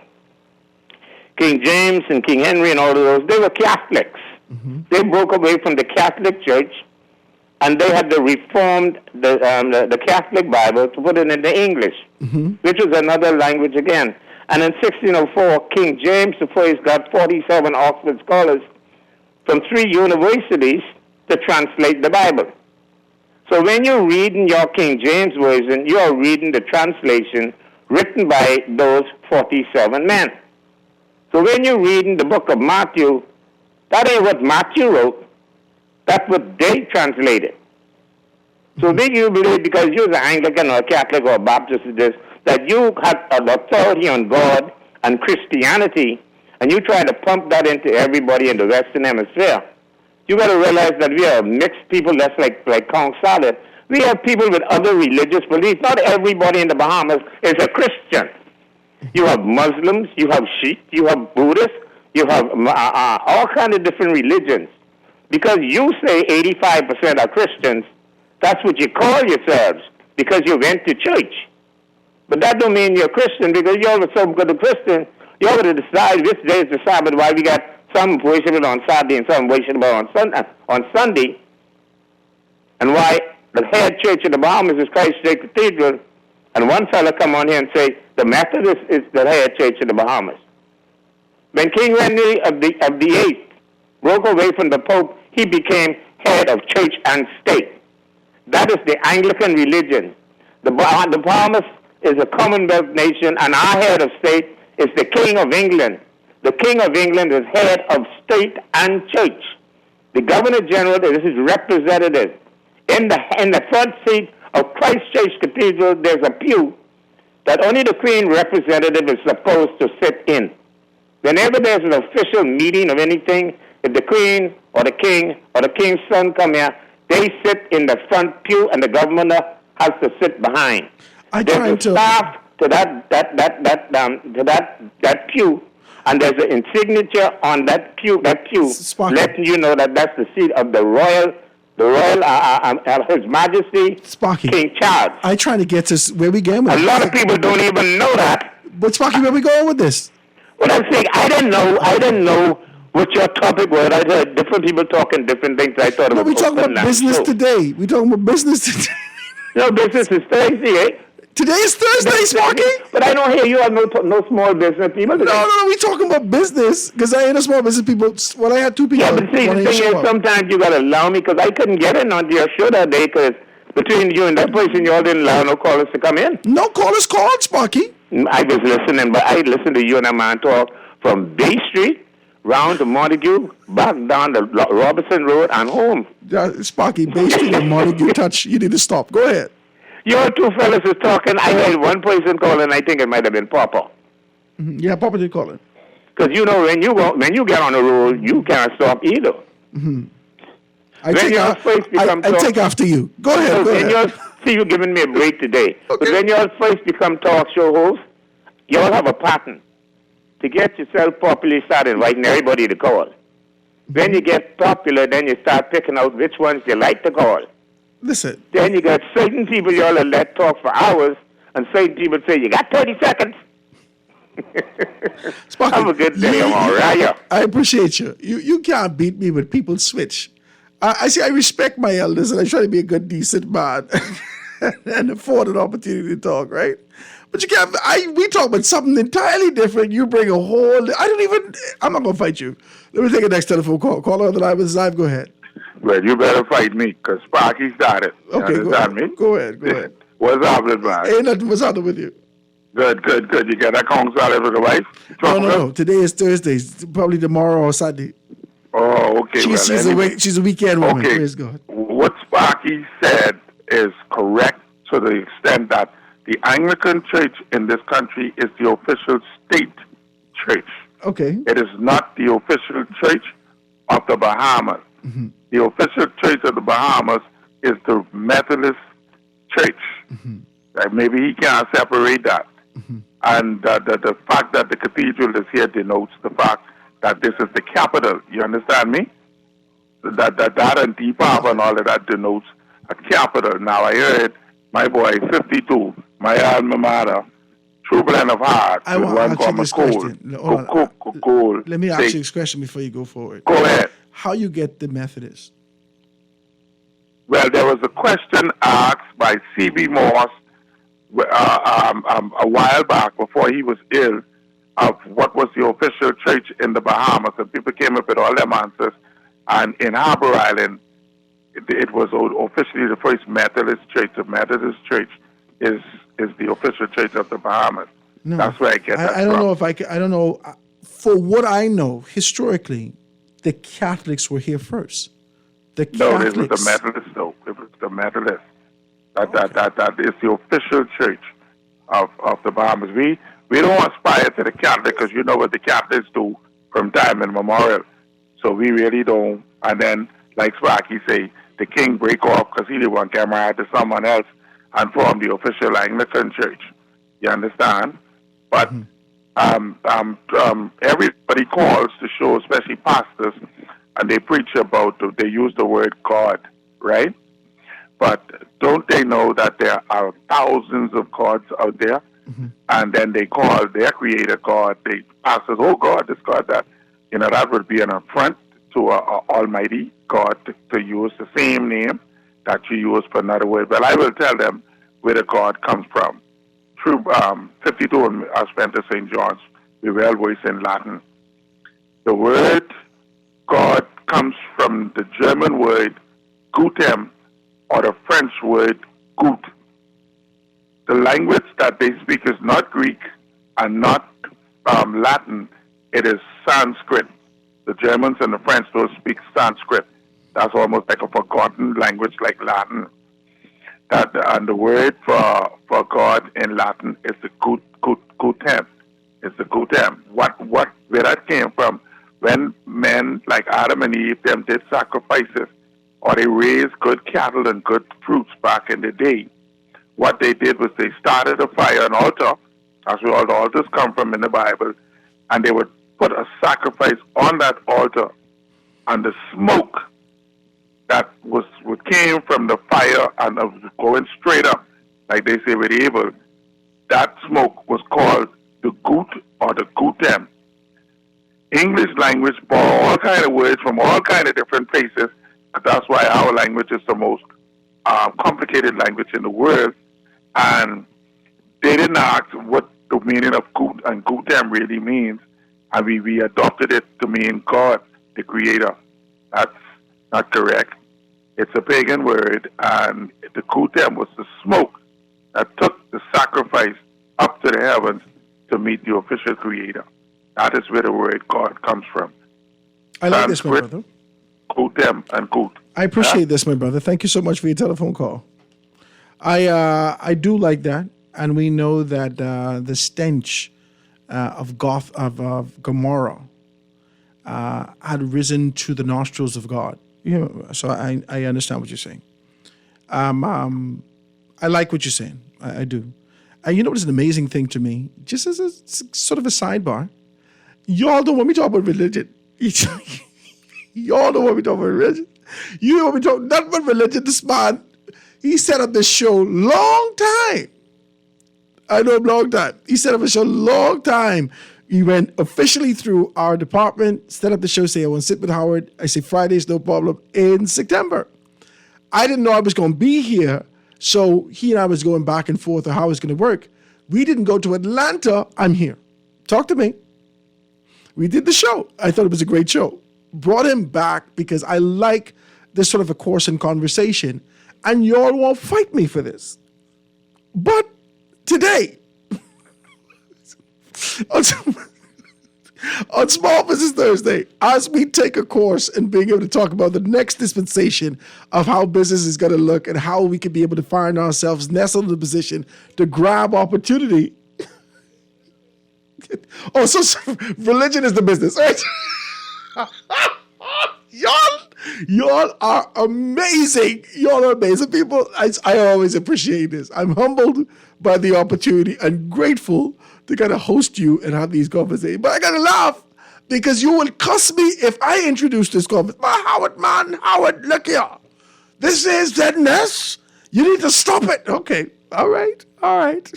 King James and King Henry and all of those, they were Catholics. Mm-hmm. They broke away from the Catholic Church, and they had reformed the Catholic Bible to put it into English, which was another language again. And in 1604, King James I got 47 Oxford scholars from 3 universities to translate the Bible. So when you're reading your King James Version, you're reading the translation written by those 47 men. So when you're reading the book of Matthew, that ain't what Matthew wrote. That's what they translated. So then you believe because you're an Anglican or a Catholic or a Baptist, that you have an authority on God and Christianity, and you try to pump that into everybody in the Western Hemisphere. You got to realize that we are mixed people, that's like Kong Salad. We have people with other religious beliefs. Not everybody in the Bahamas is a Christian. You have Muslims, you have Sikh, you have Buddhists, you have all kinds of different religions. Because you say 85% are Christians, that's what you call yourselves, because you went to church. But that don't mean you're a Christian, because you're so good a Christian, you have to decide which day is the Sabbath, why we got some worshiping on Saturday and some worshiping on Sunday, and why the head church in the Bahamas is Christ Church Cathedral, and one fellow come on here and say the Methodist is the head church in the Bahamas. When King Henry of the VIII broke away from the Pope, he became head of church and state. That is the Anglican religion. The Bahamas is a Commonwealth nation, and our head of state is the King of England. The King of England is head of state and church. The Governor General is his representative. In the front seat of Christ Church Cathedral, there's a pew that only the Queen representative is supposed to sit in. Whenever there's an official meeting of anything, if the Queen or the King or the King's son come here, they sit in the front pew and the governor has to sit behind. There's a staff to that pew, and there's an insignature on that pew, letting you know that that's the seat of the royal, His Majesty, King Charles. I trying to get to where we going with A this. lot of people don't even know that. But Sparky, where we going with this? Well, I'm saying I didn't know what your topic was. I heard different people talking different things. I thought it was We talking about business today. We talking about business today. No, business is Thursday, eh? Today is Thursday, Sparky. But I don't hear you have no small business people. No, we talking about business because I ain't a small business people. Well, I had two people. Yeah, but see, the thing is, sometimes you gotta allow me because I couldn't get in onto your show that day because between you and that person, you all didn't allow no callers to come in. No callers called, Sparky. I was listening, but I listened to you and that man talk from Bay Street round to Montague, back down the Robertson Road and home. Sparky, Bay Street and Montague touch. You need to stop. Go ahead. Your two fellas is talking. I heard one person calling. I think it might have been Papa. Mm-hmm. Yeah, Papa did call it. Because you know when you get on the road, you can't stop either. Mm-hmm. I take after you. Go ahead. Go ahead. See, you giving me a break today. Okay. But when you all first become talk show hosts, you all have a pattern to get yourself popular. Start inviting everybody to call. When you get popular, then you start picking out which ones you like to call. Listen. Then you got certain people you all let talk for hours, and certain people say, you got 30 seconds. Sparky, have a good day, all right? I appreciate you. You can't beat me with people switch. I see. I respect my elders, and I try to be a good, decent man, and afford an opportunity to talk. Right? But you can't. We talk about something entirely different. You bring a whole. I'm not gonna fight you. Let me take a next telephone call. Caller on the line with Zive. Go ahead. Well, you better fight me, because Sparky started. Okay, you understand me? Go ahead. What's up, little man? Ain't nothing. What's up with you? Good. You got that conversation with the wife? No. Today is Thursday. It's probably tomorrow or Sunday. Oh, okay. She's a weekend woman. Okay. Praise God. What Sparky said is correct to the extent that the Anglican Church in this country is the official state church. Okay. It is not the official church of the Bahamas. Mm-hmm. The official church of the Bahamas is the Methodist Church. Mm-hmm. Right? Maybe he can't separate that. Mm-hmm. And the fact that the cathedral is here denotes the fact that this is the capital. You understand me? That and Deep Harbor and all of that denotes a capital. Now, I heard my boy, 52, my alma mater, True Blend of Heart, I want to ask you this question. Let me ask you this question before you go forward. Go ahead. How you get the Methodist? Well, there was a question asked by C.B. Morse a while back before he was ill of what was the official church in the Bahamas, and people came up with all them answers. And in Harbor Island, it was officially the first Methodist church. The Methodist church is the official church of the Bahamas. No, that's where I get that I don't from. know if I can. I don't know. For what I know, historically, the Catholics were here first. The Catholics. No, it was the Methodists, though. It was the Methodists. That is the official church of the Bahamas. We don't aspire to the Catholic because you know what the Catholics do from time immemorial. So we really don't. And then, like Sparky say, the king break off because he didn't want to get married to someone else and form the official Anglican church. You understand? But everybody calls to show, especially pastors, and they preach about, they use the word God, right? But don't they know that there are thousands of gods out there? Mm-hmm. And then they call their creator God. They pastors, oh God, this God, that. You know, that would be an affront to a almighty God to use the same name that you use for another word. But I will tell them where the God comes from. True, 52 and I spent at St. John's. We well voiced in Latin. The word God comes from the German word Gutem or the French word Gut. The language that they speak is not Greek and not Latin. It is Sanskrit. The Germans and the French don't speak Sanskrit. That's almost like a forgotten language like Latin. That and the word for God in Latin is the gutem. It's the gutem. Where that came from? When men like Adam and Eve them did sacrifices, or they raised good cattle and good fruits back in the day. What they did was they started a fire, an altar. That's where all the altars come from in the Bible, and they would put a sacrifice on that altar, and the smoke that came from the fire and was going straight up, like they say with Abel, that smoke was called the gut or the gutem. English language borrow all kind of words from all kind of different places. That's why our language is the most complicated language in the world. And they didn't ask what the meaning of gut and gutem really means, and we adopted it to mean God, the Creator. That's not correct. It's a pagan word, and the gutem was the smoke that took the sacrifice up to the heavens to meet the official Creator. That is where the word God comes from. I like this, my brother. Gutem and gut. I appreciate this, my brother. Thank you so much for your telephone call. I do like that, and we know that the stench of Gomorrah had risen to the nostrils of God. You know, so I understand what you're saying. I like what you're saying. I do. And you know what is an amazing thing to me? Just as a sort of a sidebar, y'all don't want me to talk about religion. Y'all don't want me to talk about religion. You don't want me to talk nothing but religion. This man, he set up this show long time. I know him long time. He set up a show long time. He went officially through our department, set up the show, say, I want to sit with Howard. I say, Fridays, no problem, in September. I didn't know I was going to be here, so he and I was going back and forth on how it was going to work. We didn't go to Atlanta. I'm here. Talk to me. We did the show. I thought it was a great show. Brought him back because I like this sort of a course in conversation, and y'all won't fight me for this. But today, on Small Business Thursday, as we take a course in being able to talk about the next dispensation of how business is going to look and how we can be able to find ourselves nestled in a position to grab opportunity. So religion is the business, right? Y'all are amazing. Y'all are amazing people. I always appreciate this. I'm humbled by the opportunity and grateful to kind of host you and have these conversations. But I gotta laugh because you will cuss me if I introduce this conversation. Howard, look here. This is ZNS. You need to stop it. Okay, all right.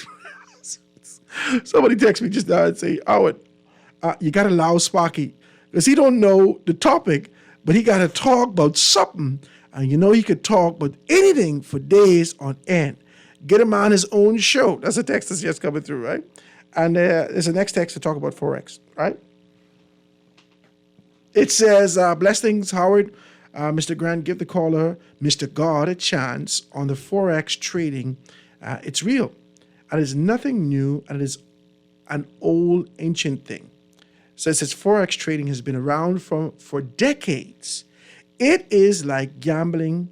Somebody text me just now and say, Howard, you gotta allow Sparky because he don't know the topic, but he gotta talk about something. And you know he could talk about anything for days on end. Get him on his own show. That's a text that's just coming through, right? And there's a next text to talk about Forex, right? It says, blessings, Howard. Mr. Grant, give the caller, Mr. God, a chance on the Forex trading. It's real. And it's nothing new, and it is an old, ancient thing. So it says Forex trading has been around for decades. It is like gambling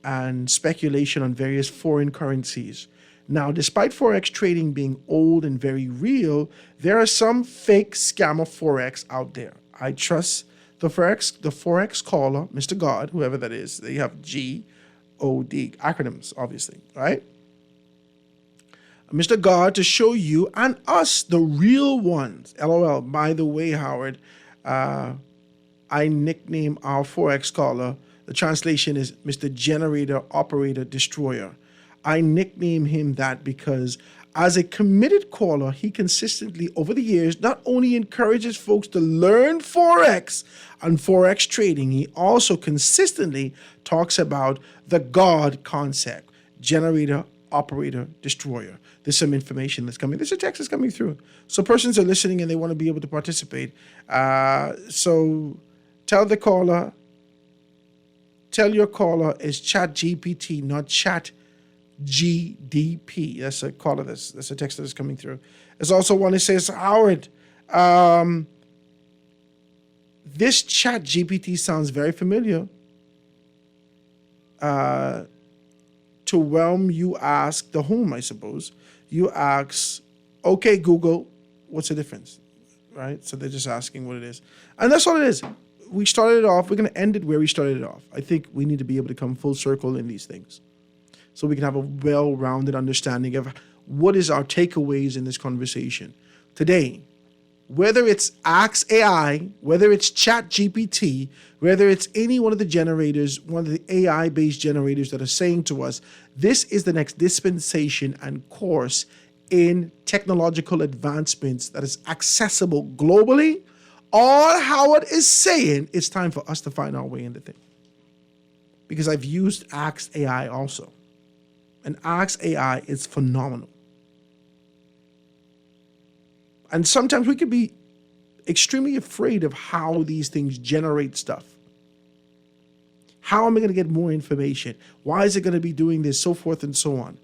and speculation on various foreign currencies. Now, despite Forex trading being old and very real, there are some fake scammer Forex out there. I trust the Forex caller, Mr. God, whoever that is. They have G-O-D, acronyms, obviously, right? Mr. God, to show you and us the real ones. LOL. By the way, Howard, I nickname our Forex caller. The translation is Mr. Generator, Operator, Destroyer. I nickname him that because as a committed caller, he consistently over the years not only encourages folks to learn Forex and Forex trading, he also consistently talks about the God concept, generator, operator, destroyer. There's some information that's coming. There's a text that's coming through. So persons are listening and they want to be able to participate. So tell your caller is ChatGPT, not ChatGDP. That's a caller. That's a text that is coming through. There's also one that says, Howard, this ChatGPT sounds very familiar to to when you ask the home, I suppose, you ask, okay, Google, what's the difference? Right? So they're just asking what it is. And that's all it is. We started it off. We're going to end it where we started it off. I think we need to be able to come full circle in these things so we can have a well-rounded understanding of what is our takeaways in this conversation. Today, whether it's Ask AI, whether it's ChatGPT, whether it's any one of the generators, one of the AI-based generators that are saying to us, this is the next dispensation and course in technological advancements that is accessible globally, all Howard is saying, it's time for us to find our way in the thing. Because I've used Ask AI also. And Ask AI is phenomenal. And sometimes we can be extremely afraid of how these things generate stuff. How am I going to get more information? Why is it going to be doing this? So forth and so on.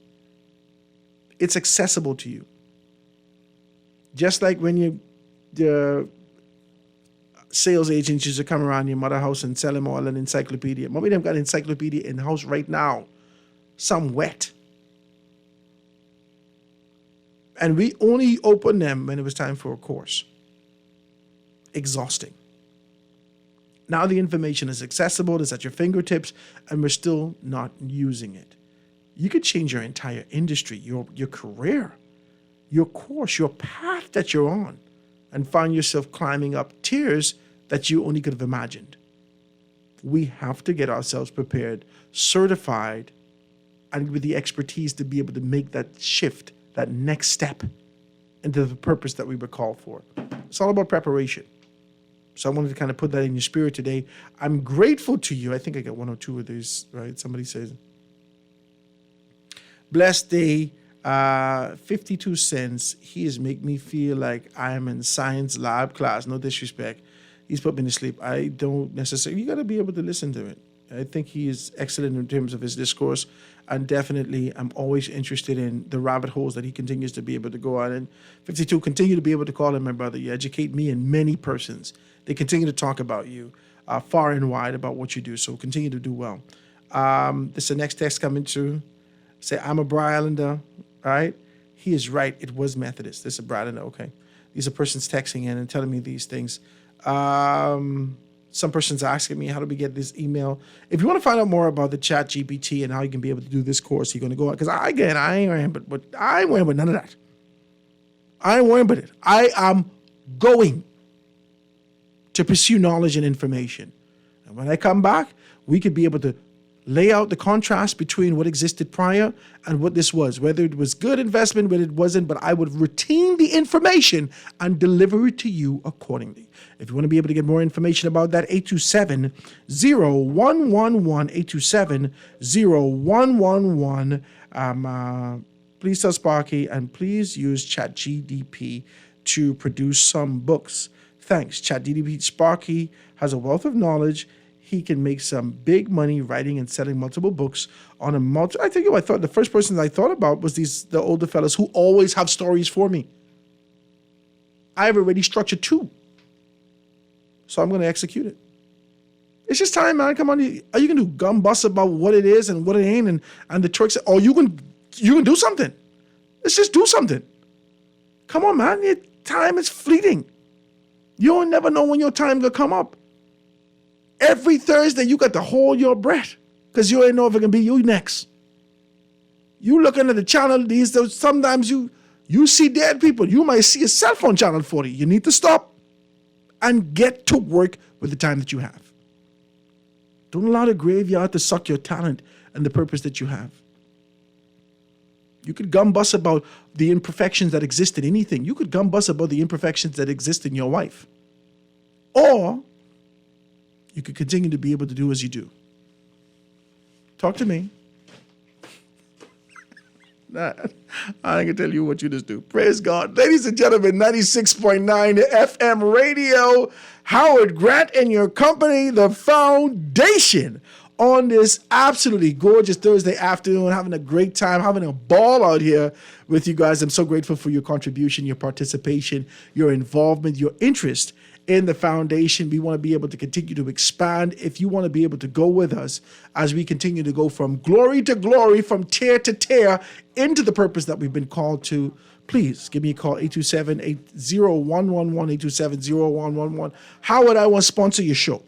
It's accessible to you. Just like when the sales agents used to come around your mother house and sell them all an encyclopedia. Mommy them got an encyclopedia in the house right now. Some wet. And we only opened them when it was time for a course. Exhausting. Now the information is accessible, it's at your fingertips, and we're still not using it. You could change your entire industry, your career, your course, your path that you're on, and find yourself climbing up tiers that you only could have imagined. We have to get ourselves prepared, certified, and with the expertise to be able to make that shift, that next step into the purpose that we were called for. It's all about preparation. So I wanted to kind of put that in your spirit today. I'm grateful to you. I think I got one or two of these, right? Somebody says, blessed day, 52 cents. He has made me feel like I am in science lab class. No disrespect. He's put me to sleep. I don't necessarily, you got to be able to listen to it. I think he is excellent in terms of his discourse. And definitely, I'm always interested in the rabbit holes that he continues to be able to go on. And 52, continue to be able to call him my brother. You educate me and many persons. They continue to talk about you far and wide about what you do. So continue to do well. This is the next text coming through. Say, I'm a Bry Islander, right? He is right. It was Methodist. This is Bry Islander, okay. These are persons texting in and telling me these things. Some person's asking me, how do we get this email? If you want to find out more about the ChatGPT and how you can be able to do this course, you're going to go out. Because I ain't worrying, but I ain't worrying with none of that. I ain't worrying with it. I am going to pursue knowledge and information. And when I come back, we could be able to lay out the contrast between what existed prior and what this was, whether it was good investment, whether it wasn't, but I would retain the information and deliver it to you accordingly. If you want to be able to get more information about that, 827-0111, 827-0111. Please tell Sparky and please use ChatGDP to produce some books. Thanks. ChatGDP Sparky has a wealth of knowledge. He can make some big money writing and selling multiple books on a I think I thought the first person I thought about was the older fellas who always have stories for me. I've already structured 2. So I'm going to execute it. It's just time, man. Come on. Are you going to do gum bust about what it is and what it ain't and the tricks? Oh, you can do something. Let's just do something. Come on, man. Your time is fleeting. You don't never know when your time going to come up. Every Thursday, you got to hold your breath because you ain't know if it can be you next. You looking at the channel, sometimes you see dead people. You might see a cell phone channel 40. You need to stop and get to work with the time that you have. Don't allow the graveyard to suck your talent and the purpose that you have. You could gum bust about the imperfections that exist in anything. You could gum bust about the imperfections that exist in your wife. Or you could continue to be able to do as you do. Talk to me. Nah, I ain't gonna tell you what you just do. Praise God. Ladies and gentlemen, 96.9 FM radio, Howard Grant and your company, The Foundation, on this absolutely gorgeous Thursday afternoon, having a great time, having a ball out here with you guys. I'm so grateful for your contribution, your participation, your involvement, your interest, in the foundation. We want to be able to continue to expand. If you want to be able to go with us as we continue to go from glory to glory, from tear to tear, into the purpose that we've been called to, please give me a call, 827-8011, 827-0111. Howard, I want to sponsor your show.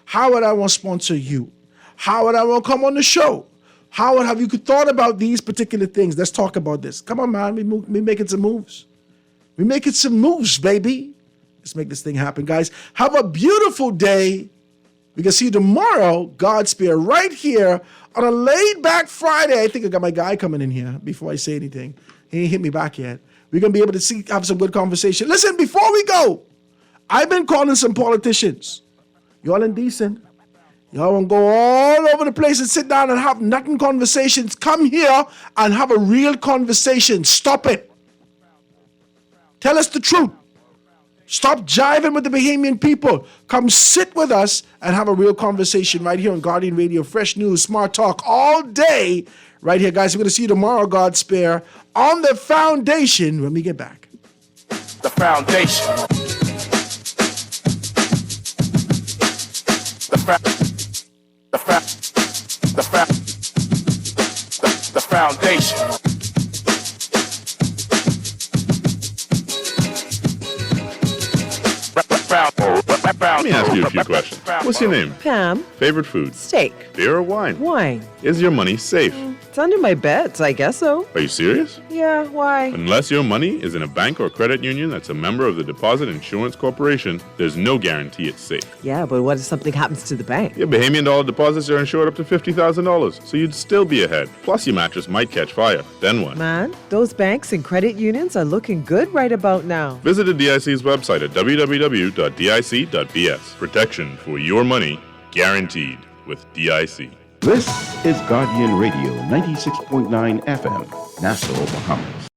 Howard, I want to sponsor you. Howard, I want to come on the show. Howard, have you thought about these particular things? Let's talk about this. Come on, man. We making some moves. We making some moves, baby. Let's make this thing happen, guys. Have a beautiful day. We can see you tomorrow, God Spear, right here on a laid-back Friday. I think I got my guy coming in here before I say anything. He ain't hit me back yet. We're going to be able to have some good conversation. Listen, before we go, I've been calling some politicians. Y'all indecent. Y'all want to go all over the place and sit down and have nothing conversations. Come here and have a real conversation. Stop it. Tell us the truth. Stop jiving with the Bahamian people. Come sit with us and have a real conversation right here on Guardian Radio. Fresh news, smart talk all day right here, guys. We're going to see you tomorrow, God spare, on The Foundation when we get back. The Foundation. The Foundation. Let me ask you a few questions. What's your name? Pam. Favorite food? Steak. Beer or wine? Wine. Is your money safe? It's under my bed, so I guess so. Are you serious? Yeah, why? Unless your money is in a bank or credit union that's a member of the Deposit Insurance Corporation, there's no guarantee it's safe. Yeah, but what if something happens to the bank? Your Bahamian dollar deposits are insured up to $50,000, so you'd still be ahead. Plus, your mattress might catch fire. Then what? Man, those banks and credit unions are looking good right about now. Visit the DIC's website at www.dic.bs. Protection for your money, guaranteed with DIC. This is Guardian Radio 96.9 FM, Nassau, Bahamas.